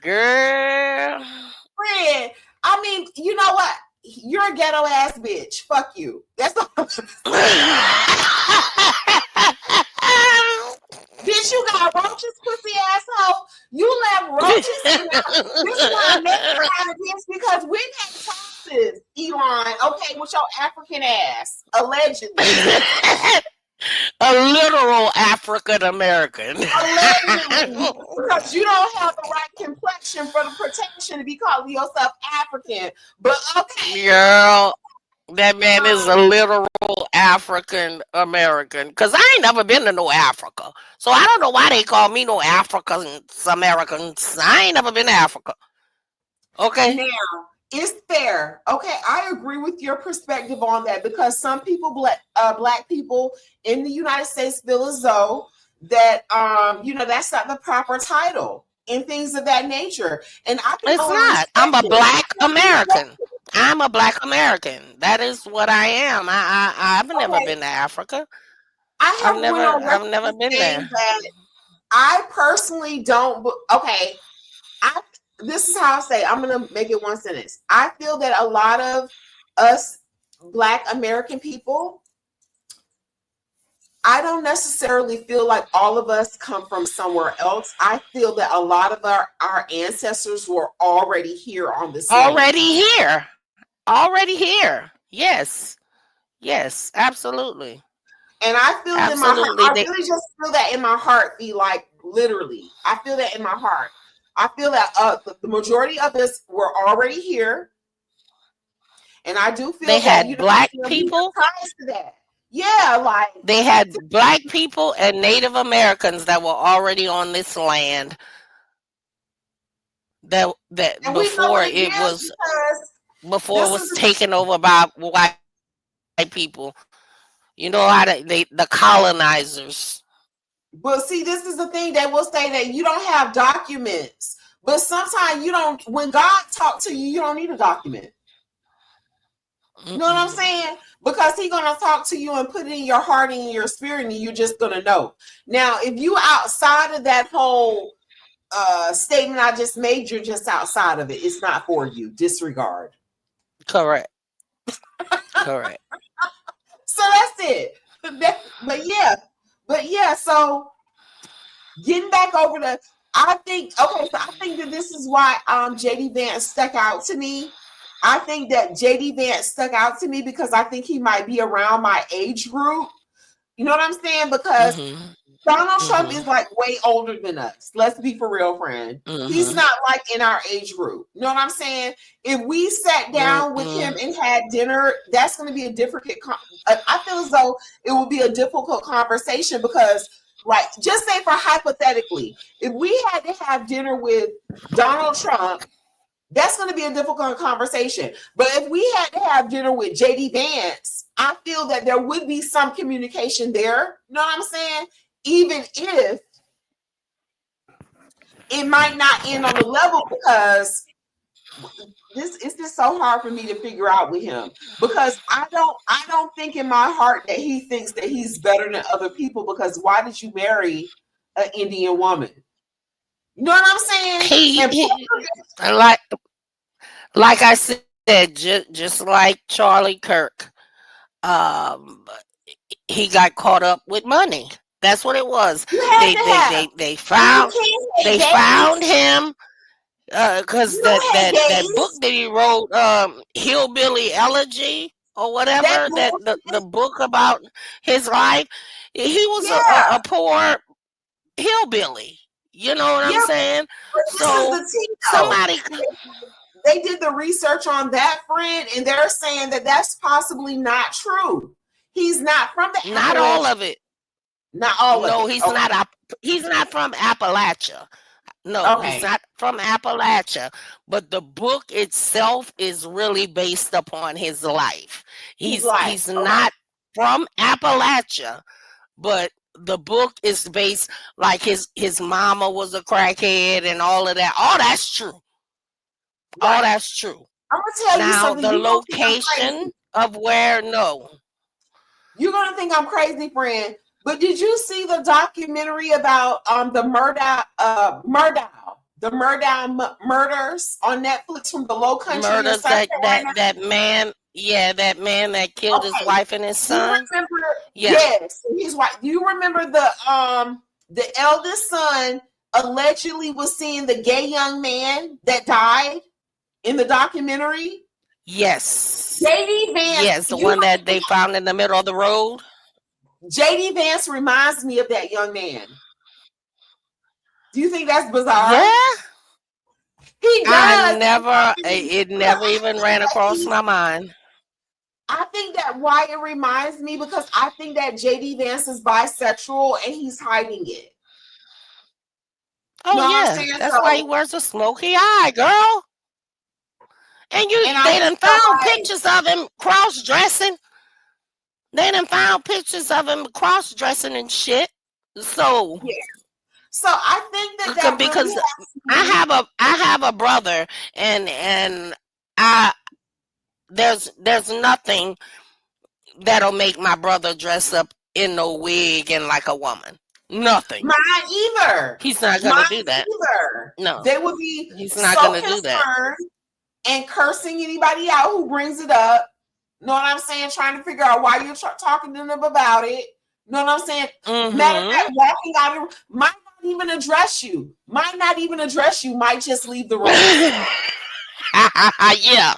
Girl. Friend, I mean, you know what? You're a ghetto ass bitch. Fuck you. That's all I'm saying. Bitch, you got roaches, pussy asshole. You left roaches in our, this is why I'm making out of this, because we had taxes, Elon, okay, with your African ass, allegedly. A literal African American. Allegedly, because you don't have the right complexion for the protection to be calling yourself African. But okay. Girl, that man is a literal African American. Because I ain't never been to no Africa. So I don't know why they call me no Africans Americans. I ain't never been to Africa. Okay. Now, it's fair. Okay, I agree with your perspective on that, because some people, black people in the United States, feel as though that that's not the proper title and things of that nature. And I can It's not. I'm a black American. I'm a black American. That is what I am. I've never been to Africa. I've never been there. I personally don't. Okay, this is how I say. I'm gonna make it one sentence. I feel that a lot of us Black American people, I don't necessarily feel like all of us come from somewhere else. I feel that a lot of our ancestors were already here on this land. Already here. Yes, absolutely. And I feel in my heart, I really just feel that in my heart, like literally. I feel that in my heart. I feel that the majority of us were already here. And I do feel they that had black people. To that. Yeah, like they had black people and Native Americans that were already on this land. That before it was taken over by white people. You know how the colonizers. But see, this is the thing. They will say that you don't have documents. But sometimes you don't, when God talks to you, you don't need a document. You know what I'm saying? Because he's going to talk to you and put it in your heart and in your spirit, and you're just going to know. Now, if you outside of that whole statement I just made, you're just outside of it. It's not for you. Disregard. Correct. So that's it. But yeah, so getting back over to, I think that this is why JD Vance stuck out to me. I think that JD Vance stuck out to me because I think he might be around my age group. You know what I'm saying? Because Donald Trump is like way older than us. Let's be for real, friend. He's not like in our age group. You know what I'm saying? If we sat down with him and had dinner, that's going to be a different. I feel as though it will be a difficult conversation because, like, just say for hypothetically, if we had to have dinner with Donald Trump, that's going to be a difficult conversation. But if we had to have dinner with JD Vance, I feel that there would be some communication there. You know what I'm saying? Even if it might not end on the level, because it's just so hard for me to figure out with him, because I don't think in my heart that he thinks that he's better than other people, because why did you marry an Indian woman? You know what I'm saying? Like I said, just like Charlie Kirk, he got caught up with money. That's what it was. They found him because that book that he wrote, Hillbilly Elegy or whatever, the book about his life. He was a poor hillbilly. You know what I'm Yeah, saying? but this is So the tea, though. somebody, They did the research on that, friend, and they're saying that that's possibly not true. He's not from the not all Appalachian. of it. Not all of No, it. Okay. he's not from Appalachia. No, he's Okay. not from Appalachia, but the book itself is really based upon his life. His He's life. he's Okay. not from Appalachia, but the book is based like his mama was a crackhead and all of that. All that's true. All Right. that's true. I'm gonna tell you Now something. the You gonna think I'm location crazy. of where no. You're gonna think I'm crazy, friend. But did you see the documentary about the Murdow murders on Netflix from the Low Country in Murders South Carolina? that man, yeah, that man that killed his Okay. wife and his Do you son. remember? Yeah. Yes, he's right. Do you remember the eldest son allegedly was seeing the gay young man that died in the documentary? Yes. JD Vance. Yes, the one that they found in the middle of the road. JD Vance reminds me of that young man. Do you think that's bizarre? Yeah. He does. It never even ran across my mind. I think that why it reminds me, because I think that JD Vance is bisexual and he's hiding it. Oh No, yeah, that's why he wears a smoky eye, girl. And they done found pictures of him cross-dressing. They done found pictures of him cross-dressing and shit. So yeah. So I think that because really I have a brother and there's nothing that'll make my brother dress up in no wig and like a woman. Nothing. Mine either. He's not gonna do that. Either. No. They would be he's not gonna do that. And cursing anybody out who brings it up. Know what I'm saying? Trying to figure out why you're talking to them about it. Know what I'm saying? Matter of fact, walking out of might not even address you. Might not even address you. Might just leave the room. Yeah.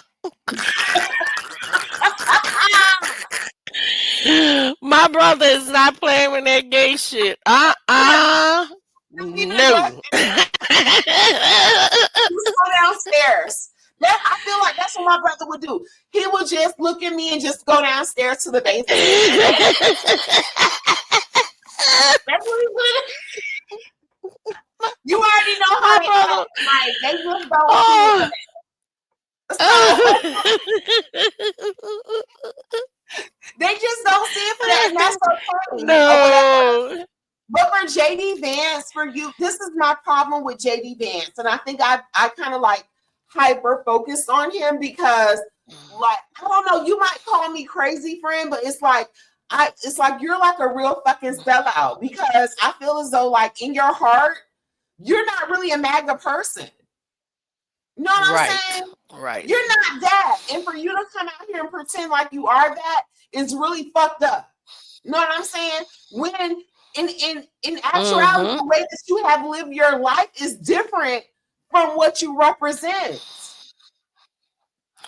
My brother is not playing with that gay shit. No. Just go downstairs. I feel like that's what my brother would do. He would just look at me and just go downstairs to the basement. That's what he would. You already know how they act. Like they just don't. They just don't see it for that, and that's okay. No. But for JD Vance, for you, this is my problem with JD Vance, and I think I kind of like hyper focused on him because, like, I don't know, you might call me crazy, friend, but it's like you're like a real fucking sellout, because I feel as though, like, in your heart, you're not really a MAGA person. You know what I'm saying? Right. You're not that. And for you to come out here and pretend like you are that is really fucked up. You know what I'm saying? When in actuality, the way that you have lived your life is different from what you represent.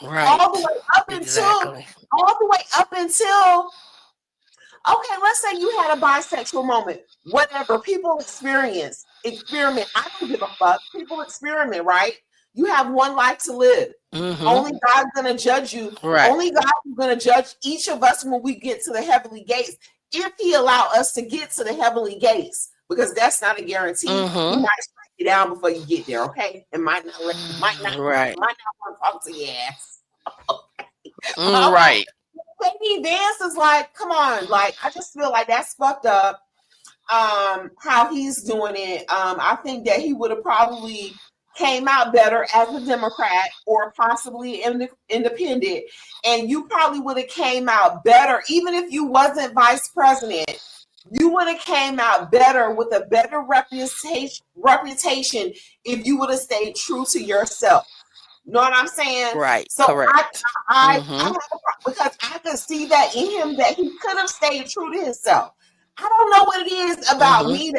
Right. All the way up until okay, let's say you had a bisexual moment. Whatever. People experiment. I don't give a fuck. People experiment, right? You have one life to live. Only God's gonna judge you. Right. Only God is gonna judge each of us when we get to the heavenly gates, if He allow us to get to the heavenly gates, because that's not a guarantee. He might strike you down before you get there. Okay, it might not want to talk to your ass. Okay. Right. JD Vance is like, come on, like I just feel like that's fucked up. How he's doing it. I think that he would have probably came out better as a Democrat or possibly independent, and you probably would have came out better even if you wasn't vice president. You would have came out better with a better reputation if you would have stayed true to yourself. You know what I'm saying? Right. So correct. I because I could see that in him, that he could have stayed true to himself. I don't know what it is about me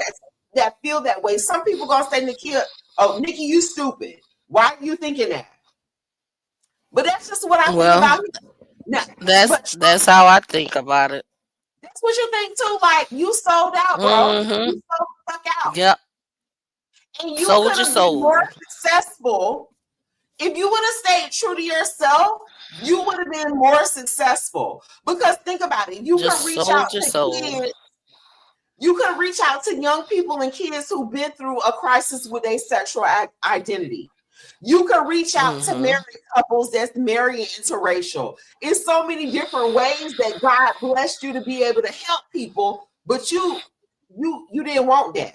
that feel that way. Some people gonna say, Nikki, you stupid. Why are you thinking that? But that's just what I think about him. No, that's how I think about it. That's what you think too. Like, you sold out, bro. You sold the fuck out. Yep. And you could Soldier have been more soul. successful if you would have stayed true to yourself. You would have been more successful, because think about it. You can Just reach out soldier to soul. kids. You can reach out to young people and kids who've been through a crisis with a sexual identity. You can reach out to Mm-hmm. married couples that's marrying interracial. It's so many different ways that God blessed you to be able to help people, but you didn't want that.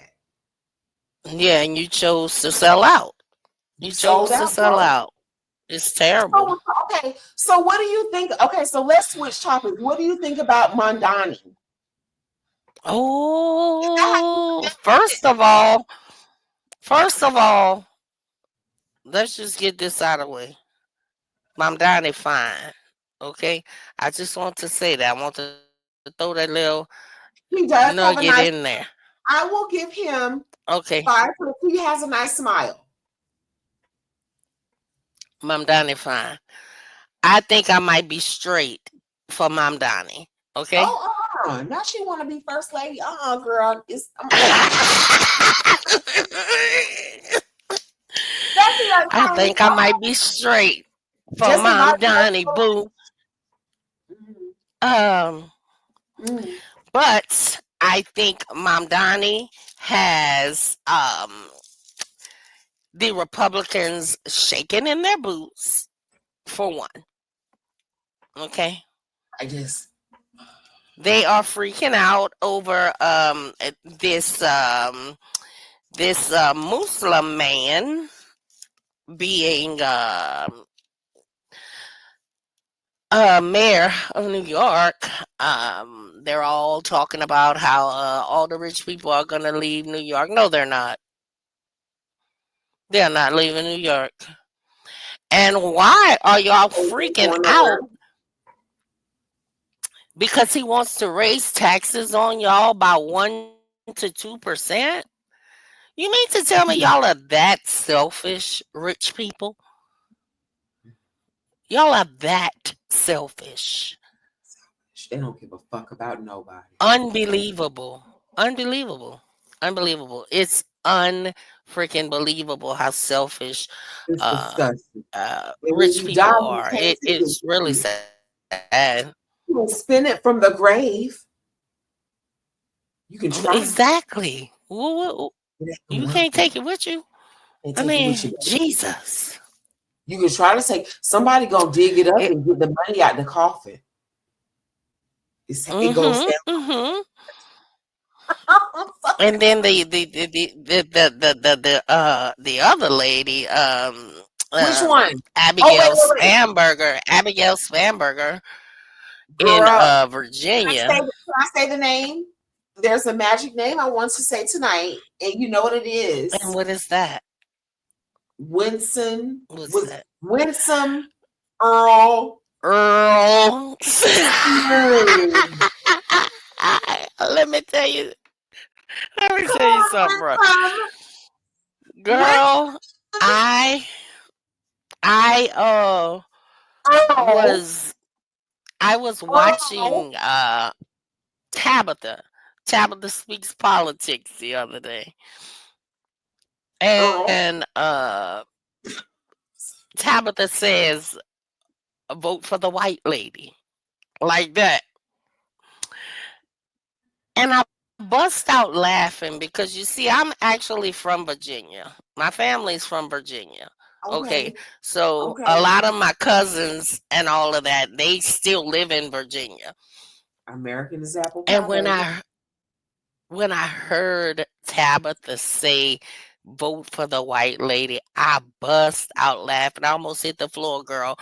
Yeah, and you chose to sell out. You You sold chose to out, sell bro. out. It's terrible. So, okay, so what do you think? Okay, so let's switch topics. What do you think about Mondani? Oh, first of all, let's just get this out of the way. Mom Donnie fine. Okay? I just want to say that. I want to throw that little He nugget does have in a there. nice. I will give him Okay. 5 because he has a nice smile. Mom Donnie fine. I think I might be straight for Mom Donnie. Okay? Oh, now she want to be first lady. Girl, it's that's like I calling. think I might be straight for Just because Mom Donnie, boo. Um, but I think Mom Donnie has the Republicans shaking in their boots for one. Okay. I guess. They are freaking out over this Muslim man being mayor of New York. They're all talking about how all the rich people are going to leave New York. No, they're not. They're not leaving New York. And why are y'all freaking out? Because he wants to raise taxes on y'all by 1 to 2%. You mean to tell me y'all are that selfish, rich people? Y'all are that selfish. They don't give a fuck about nobody. Unbelievable. Unbelievable. Unbelievable. It's unfreaking believable how selfish It's disgusting. And when rich you die, people you are. can't take it It's with really you. sad. You can spin it from the grave. You can try. Exactly. It ain't gonna You work. can't take it with you. Can't I take it with mean, you. Jesus. You can try to say somebody gonna dig it up It, and get the money out the coffin. It goes mm-hmm, down. mm-hmm. And then the other lady, Which one? Oh, wait. Abigail Spanberger in Girl, Virginia. can I say the name? There's a magic name I want to say tonight, and you know what it And is. what is that? What's that? Winsome Earl. Earl. Smooth. Let me tell you. Let me Come tell you on, something, bro. Winsome. Girl, I I Earl. was I was Earl. watching Tabitha. Tabitha Speaks Politics the other day. Earl. And Tabitha says, vote for the white lady. Like that. And I bust out laughing because you see, I'm actually from Virginia. My family's from Virginia. Okay. Okay. So a Okay. lot of my cousins and all of that, they still live in Virginia. American is apple And pie, baby. when I heard Tabitha say vote for the white lady, I bust out laughing. I almost hit the floor, girl.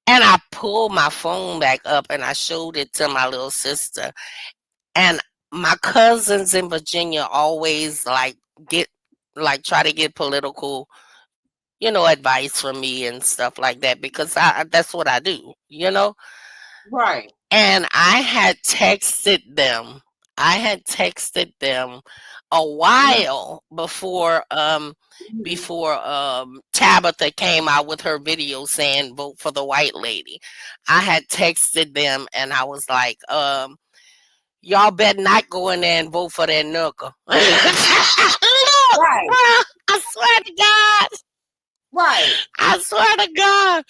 And I pulled my phone back up and I showed it to my little sister. And my cousins in Virginia always get try to get political, advice from me and stuff like that because that's what I do, Right. And I had texted them. I had texted them a while before Tabitha came out with her video saying vote for the white lady. I had texted them and I was like, y'all better not go in there and vote for that knuckle. Right. I swear to God. Right. I swear to God.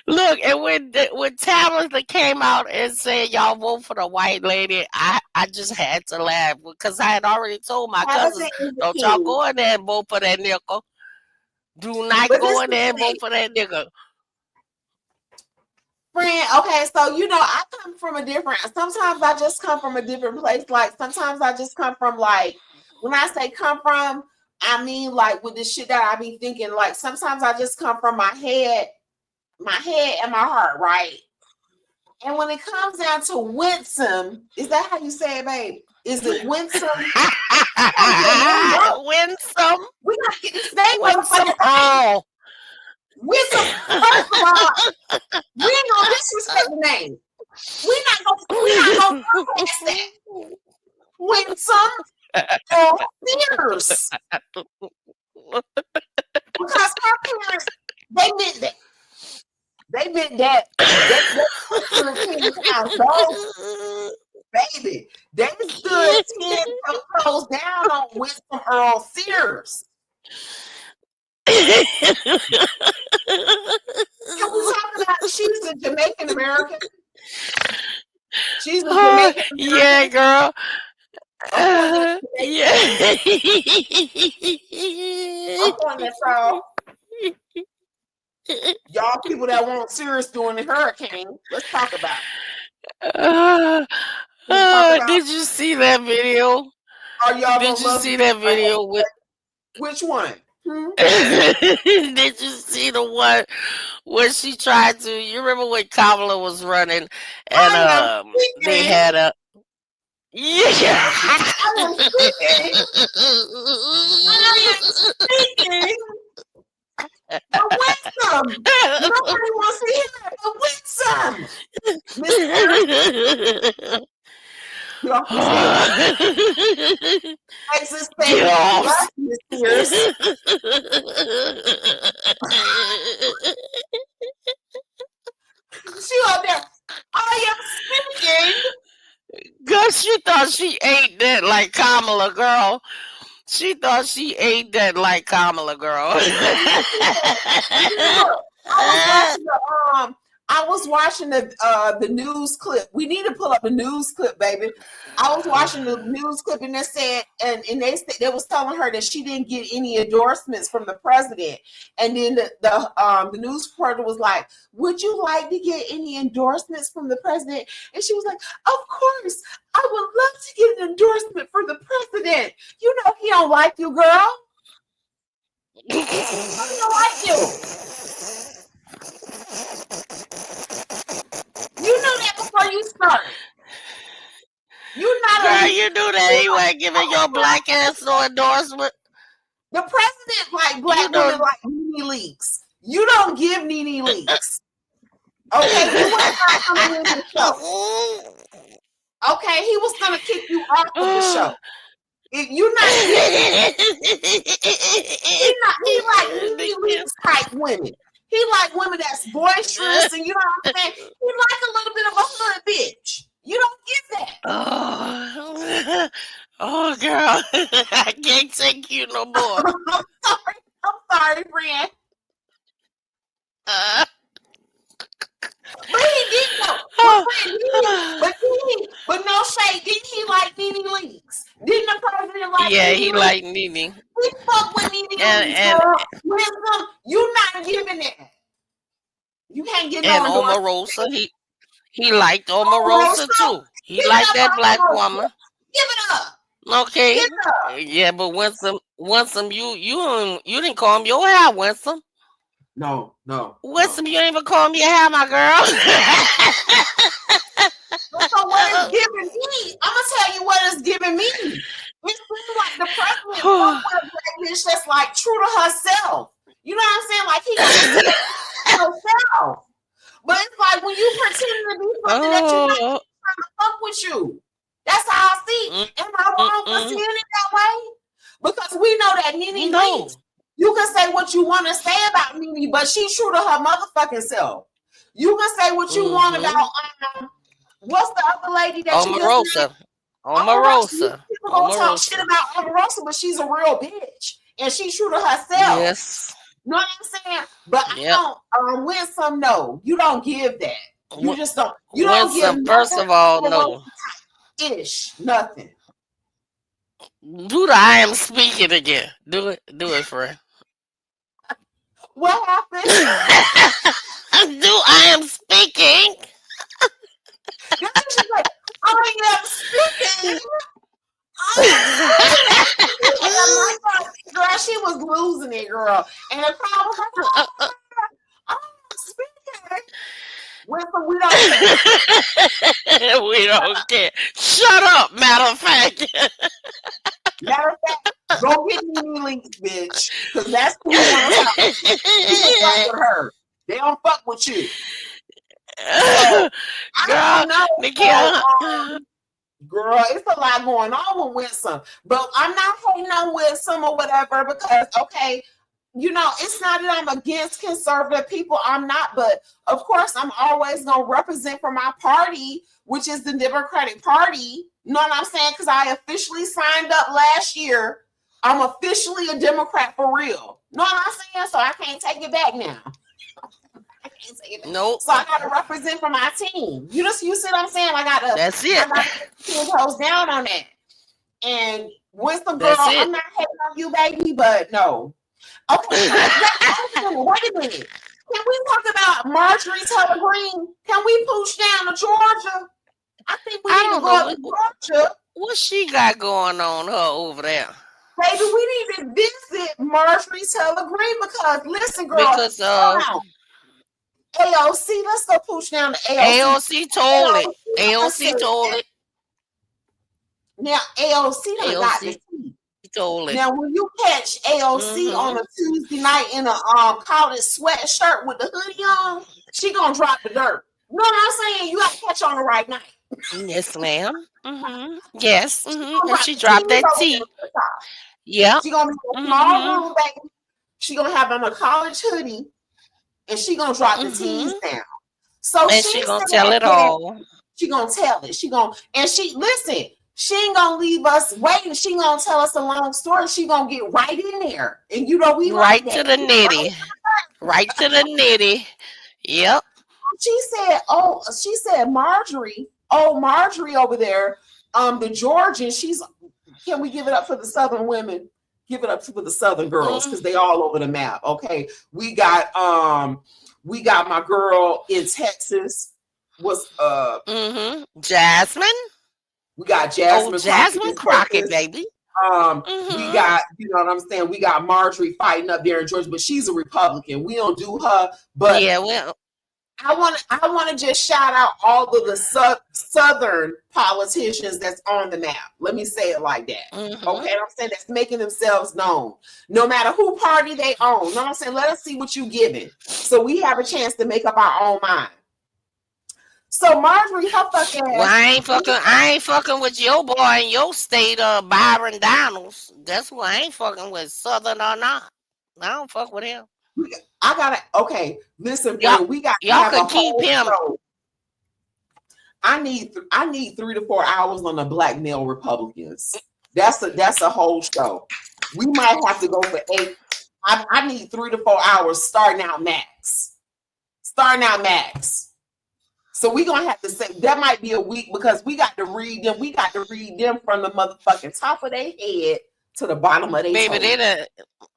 Look, and when Tabitha came out and said y'all vote for the white lady, I just had to laugh because I had already told my Tabitha cousins, is the don't y'all king. go in there and vote for that nickel. Do not But go this in is there the and thing, vote for that nickel. friend. Okay, so I come from a different. Sometimes I just come from a different place. Like sometimes I just come from like when I say come from, I mean like with the shit that I be thinking. Like sometimes I just come from my head and my heart, right? And when it comes down to winsome, is that how you say it, babe? Is it winsome? Gotta get it named up. Win some. We gotta get this name Win some motherfucking right. all. Winsome. First of all, we ain't gonna disrespect the name. We not gonna bypass that. Winsome or Sears. Because her parents, they meant that. They meant that. They stood 10 times. Those baby, they stood 10 toes down on Winston Earl Sears. Can we talk about she's a Jamaican American? She's a Jamaican Yeah, American. girl. I'm pointing at y'all. Y'all people that want Sears during the hurricane, let's talk about it. Did you see that video? Are y'all Did gonna you love see me? that video with? Which one? Did you see the one where she tried to? You remember when Kamala was running and I am they speaking. had a yeah. I am speaking. I am speaking. But winsome. Nobody wants to hear that. But winsome. Miss Sears, get off the stage. Exit Get stage off. left, Miss Sears. She out there. I am speaking. Girl, she thought she ate that like Kamala, girl. She thought she ate that like Kamala, girl. I was watching the news clip. We need to pull up the news clip, baby. I was watching the news clip and they said, and they was telling her that she didn't get any endorsements from the president. And then the news reporter was like, "Would you like to get any endorsements from the president?" And she was like, "Of course, I would love to get an endorsement for the president. You know he don't like you, girl. He don't like you. You knew that before you started. You not Girl, you knew that you ain't giving your black ass no endorsement. The president like black women like Nene Leakes. You don't give Nene Leakes. Okay, you was not coming in the show. Okay, he was gonna kick you off of the show. If you're not he like Nene Leakes type women. He like women that's boisterous and you know what I'm saying? He like a little bit of a hood bitch. You don't get that. Oh girl, I can't take you no more. I'm sorry, friend. But he did though. But no shade. Didn't he like Nene Leakes? Didn't the president like Yeah, Nene he Leakes? like Nene. He fuck with Nene Leakes, girl. Wisdom, you not giving that. You can't get no endorsement. Omarosa, he liked Omarosa too. He liked that black woman. Give it up. Okay. Give it up. Yeah, but Winsome, you didn't comb your hair, Winsome. No. Winsome, you didn't even comb your hair, my girl. So what it's giving me, I'm gonna tell you what it's giving me. It seems like the president fuck with a black bitch that's like true to herself. You know what I'm saying? Like he gonna see herself. But it's like when you pretend to be something that you're not trying to fuck with you. That's how I see. Am I wrong for seeing it that way? Because we know that Nene Leakes, you can say what you want to say about Nene, but she's true to her motherfucking self. You can say what you want about what's the other lady that you just named? Omarosa. People gonna talk shit about Omarosa, but she's a real bitch. and she's true to herself. Yes. Know what I'm saying? But Yep. I don't win some. No, you don't give that. You just don't. You Win don't give some. First of all, no. Ish, nothing. Do the I am speaking again. Do it, friend. What happened? Do I am speaking? She's like, I am speaking. Girl, she was losing it, girl. And the crowd was like, I'm speaking. Winston, we don't care. We don't care. Shut up, matter of fact. Matter of fact, go get me links, bitch. Because that's who you want to talk to. You fuck with her. They don't fuck with you. So, I don't know. Girl, it's a lot going on with Winsome. But I'm not hating on Winsome or whatever because, okay, you know, it's not that I'm against conservative people. I'm not. But, of course, I'm always going to represent for my party, which is the Democratic Party. You know what I'm saying? Because I officially signed up last year. I'm officially a Democrat for real. You know what I'm saying? So I can't take it back now. Nope. So I gotta represent for my team. You see what I'm saying? That's it. I gotta put 10 toes down on that. And Winston, girl, I'm not hating on you, baby, but no. Okay, wait a minute. Can we talk about Marjorie Taylor Greene? Can we push down to Georgia? I think we need to go up to Georgia. What she got going on her over there? Baby, we need to visit Marjorie Taylor Greene because listen, girl. Because AOC, let's go push down to AOC. AOC told it. AOC told it. Now AOC done got the tea. Told it. Now when you catch AOC on a Tuesday night in a college sweatshirt with the hoodie on, she gonna drop the dirt. You know what I'm saying? You gotta catch on the right night. Yes, ma'am. Yes. And she dropped that tea. Yeah. She gonna be in a small room, baby. She gonna have on a college hoodie. And she gonna drop the teas down. So she gonna tell it all. She gonna tell it. She listen. She ain't gonna leave us waiting. She gonna tell us a long story. She gonna get right in there, and you know we right like to the nitty, right to the nitty. Yep. She said, Marjorie. Oh, Marjorie over there. The Georgian. Can we give it up for the Southern women? Give it up for the Southern girls because they all over the map. Okay, we got my girl in Texas. What's Jasmine? We got Jasmine. Jasmine Crockett, baby. We got, you know what I'm saying? We got Marjorie fighting up there in Georgia, but she's a Republican. We don't do her, but yeah, well. I want to just shout out all of the Southern politicians that's on the map. Let me say it like that. Okay, I'm saying that's making themselves known. No matter who party they own. You know what I'm saying? Let us see what you giving. So we have a chance to make up our own mind. So Marjorie, her fucking ass. Well, I ain't fucking with your boy in your state, Byron Donalds. That's who I ain't fucking with, Southern or not. I don't fuck with him. Listen, y'all can keep him. Show. I need 3 to 4 hours on the black male Republicans. That's a whole show. We might have to go for 8. I need 3 to 4 hours starting out max. So we're gonna have to say that might be a week because we got to read them. We got to read them from the motherfucking top of their head to the bottom of their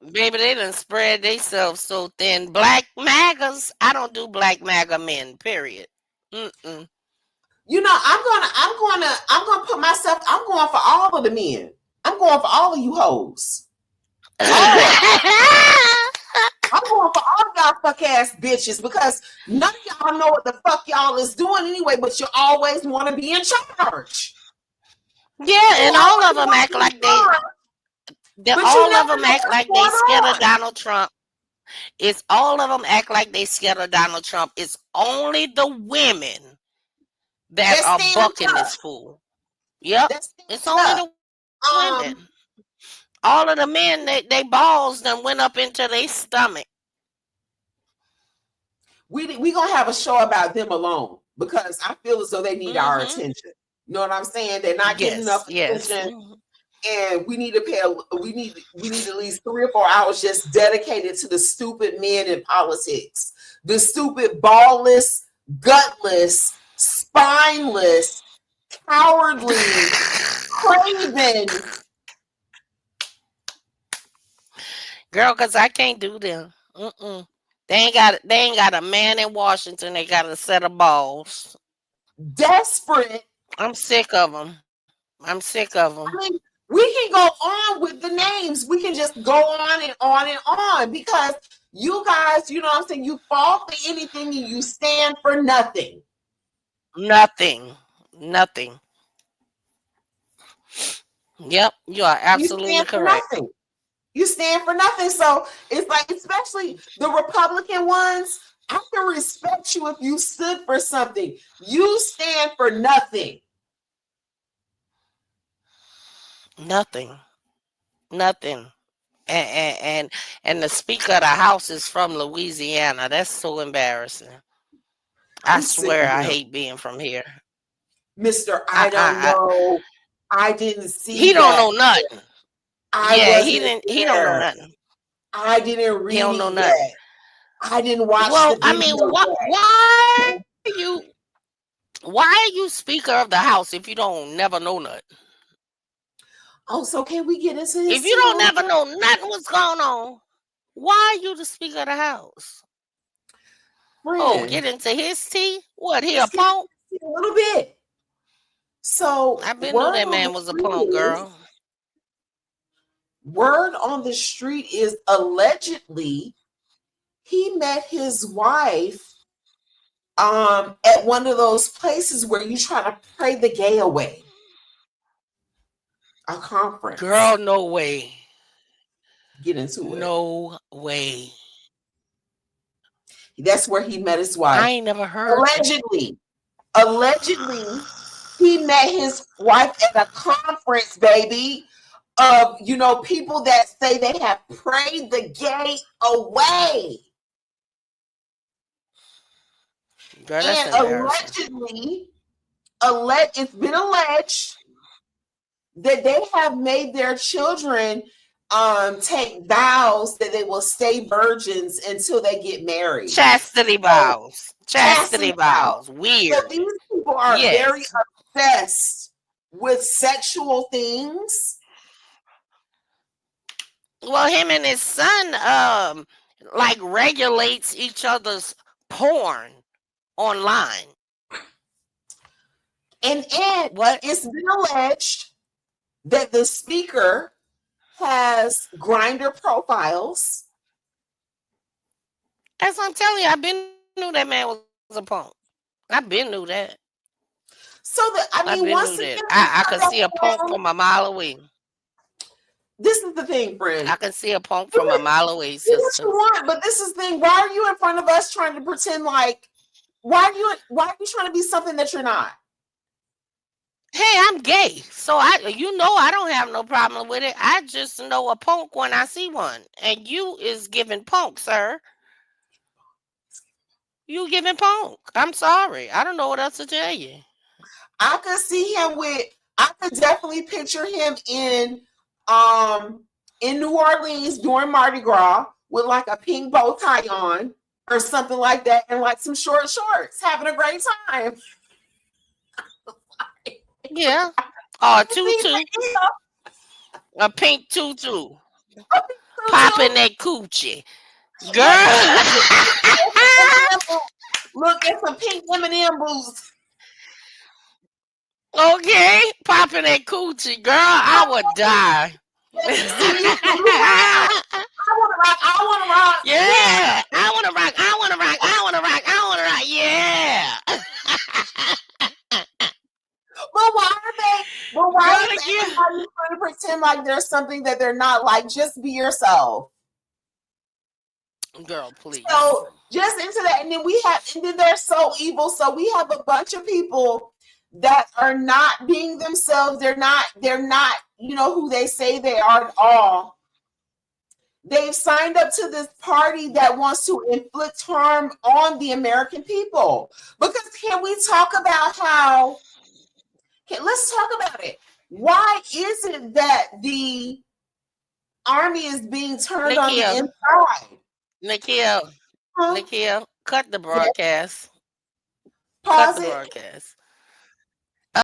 they done spread themselves so thin. Black MAGAs, I don't do black MAGA men, period. You know, I'm gonna put myself, I'm going for all of the men. I'm going for all of you hoes. I'm going for all of y'all fuck ass bitches because none of y'all know what the fuck y'all is doing anyway, but you always want to be in charge. Yeah, and all of them act like all of them act like they scared of Donald Trump. It's all of them act like they scared of Donald Trump. It's only the women that are bucking this fool. Yep, it's only the women. All of the men, they balls done went up into their stomach. We gonna have a show about them alone because I feel as though they need our attention. You know what I'm saying? They're not getting enough attention. and we need at least 3 or 4 hours just dedicated to the stupid men in politics, the stupid, ballless, gutless, spineless, cowardly, craven. Girl, because I can't do them. They ain't got a man in Washington. They got a set of balls. Desperate. I'm sick of them. I'm sick of them. I mean, we can go on with the names. We can just go on and on and on, because you guys, you know what I'm saying, you fall for anything and you stand for nothing. Nothing. Yep, you are absolutely correct. Nothing. You stand for nothing. So it's like, especially the Republican ones, I can respect you if you stood for something. You stand for nothing. Nothing. And the Speaker of the House is from Louisiana. That's so embarrassing. I swear I hate being from here. Mr. I don't know. I didn't see He that. don't know nothing. He don't know nothing. I didn't read He don't know it nothing. yet. I didn't watch the I video mean, why are you Speaker of the House if you don't never know nothing? Oh, so can we get into this? If you don't never know nothing what's going on, why are you the Speaker of the House? Friend, oh, get into his tea? What, he a punk? A little bit. So I been knew that man was a punk, girl. Word on the street is allegedly he met his wife at one of those places where you try to pray the gay away. A conference. Girl, no way. Get into it. No way. That's where he met his wife. I ain't never heard. Allegedly, he met his wife at a conference, baby, of, you know, people that say they have prayed the gay away. Girl, that's and allegedly, it's been alleged that they have made their children take vows that they will stay virgins until they get married. Chastity vows. Chastity vows. Weird. So these people are very obsessed with sexual things. Well, him and his son like regulates each other's porn online. And it's been alleged that the speaker has Grindr profiles. As I'm telling you, I've been knew that man was a punk. I've been knew that. So once again, I could see a punk from a mile away. This is the thing, friend. I can see a punk from a mile away, sister. What you want, but this is the thing. Why are you in front of us trying to pretend like? Why are you trying to be something that you're not? Hey, I'm gay, so I don't have no problem with it. I just know a punk when I see one, and you is giving punk, sir. You giving punk. I'm sorry. I don't know what else to tell you. I could definitely picture him in New Orleans during Mardi Gras with like a pink bow tie on or something like that, and like some short shorts, having a great time. Yeah. Oh, tutu. A pink tutu. Popping that coochie. Girl. Look at some pink M&M boots. Okay. Popping that coochie. Girl, I would die. I want to rock. Yeah. I want to rock. Yeah. But why is everybody trying to pretend like there's something that they're not? Like, just be yourself. Girl, please. So just into that, and then they're so evil. So we have a bunch of people that are not being themselves. They're not, who they say they are at all. They've signed up to this party that wants to inflict harm on the American people. Because can we talk about let's talk about it. Why is it that the army is being turned on the Nikia, inside? Nikia, Huh? Nikia, cut the Yeah. broadcast. Cut Pause the it. broadcast.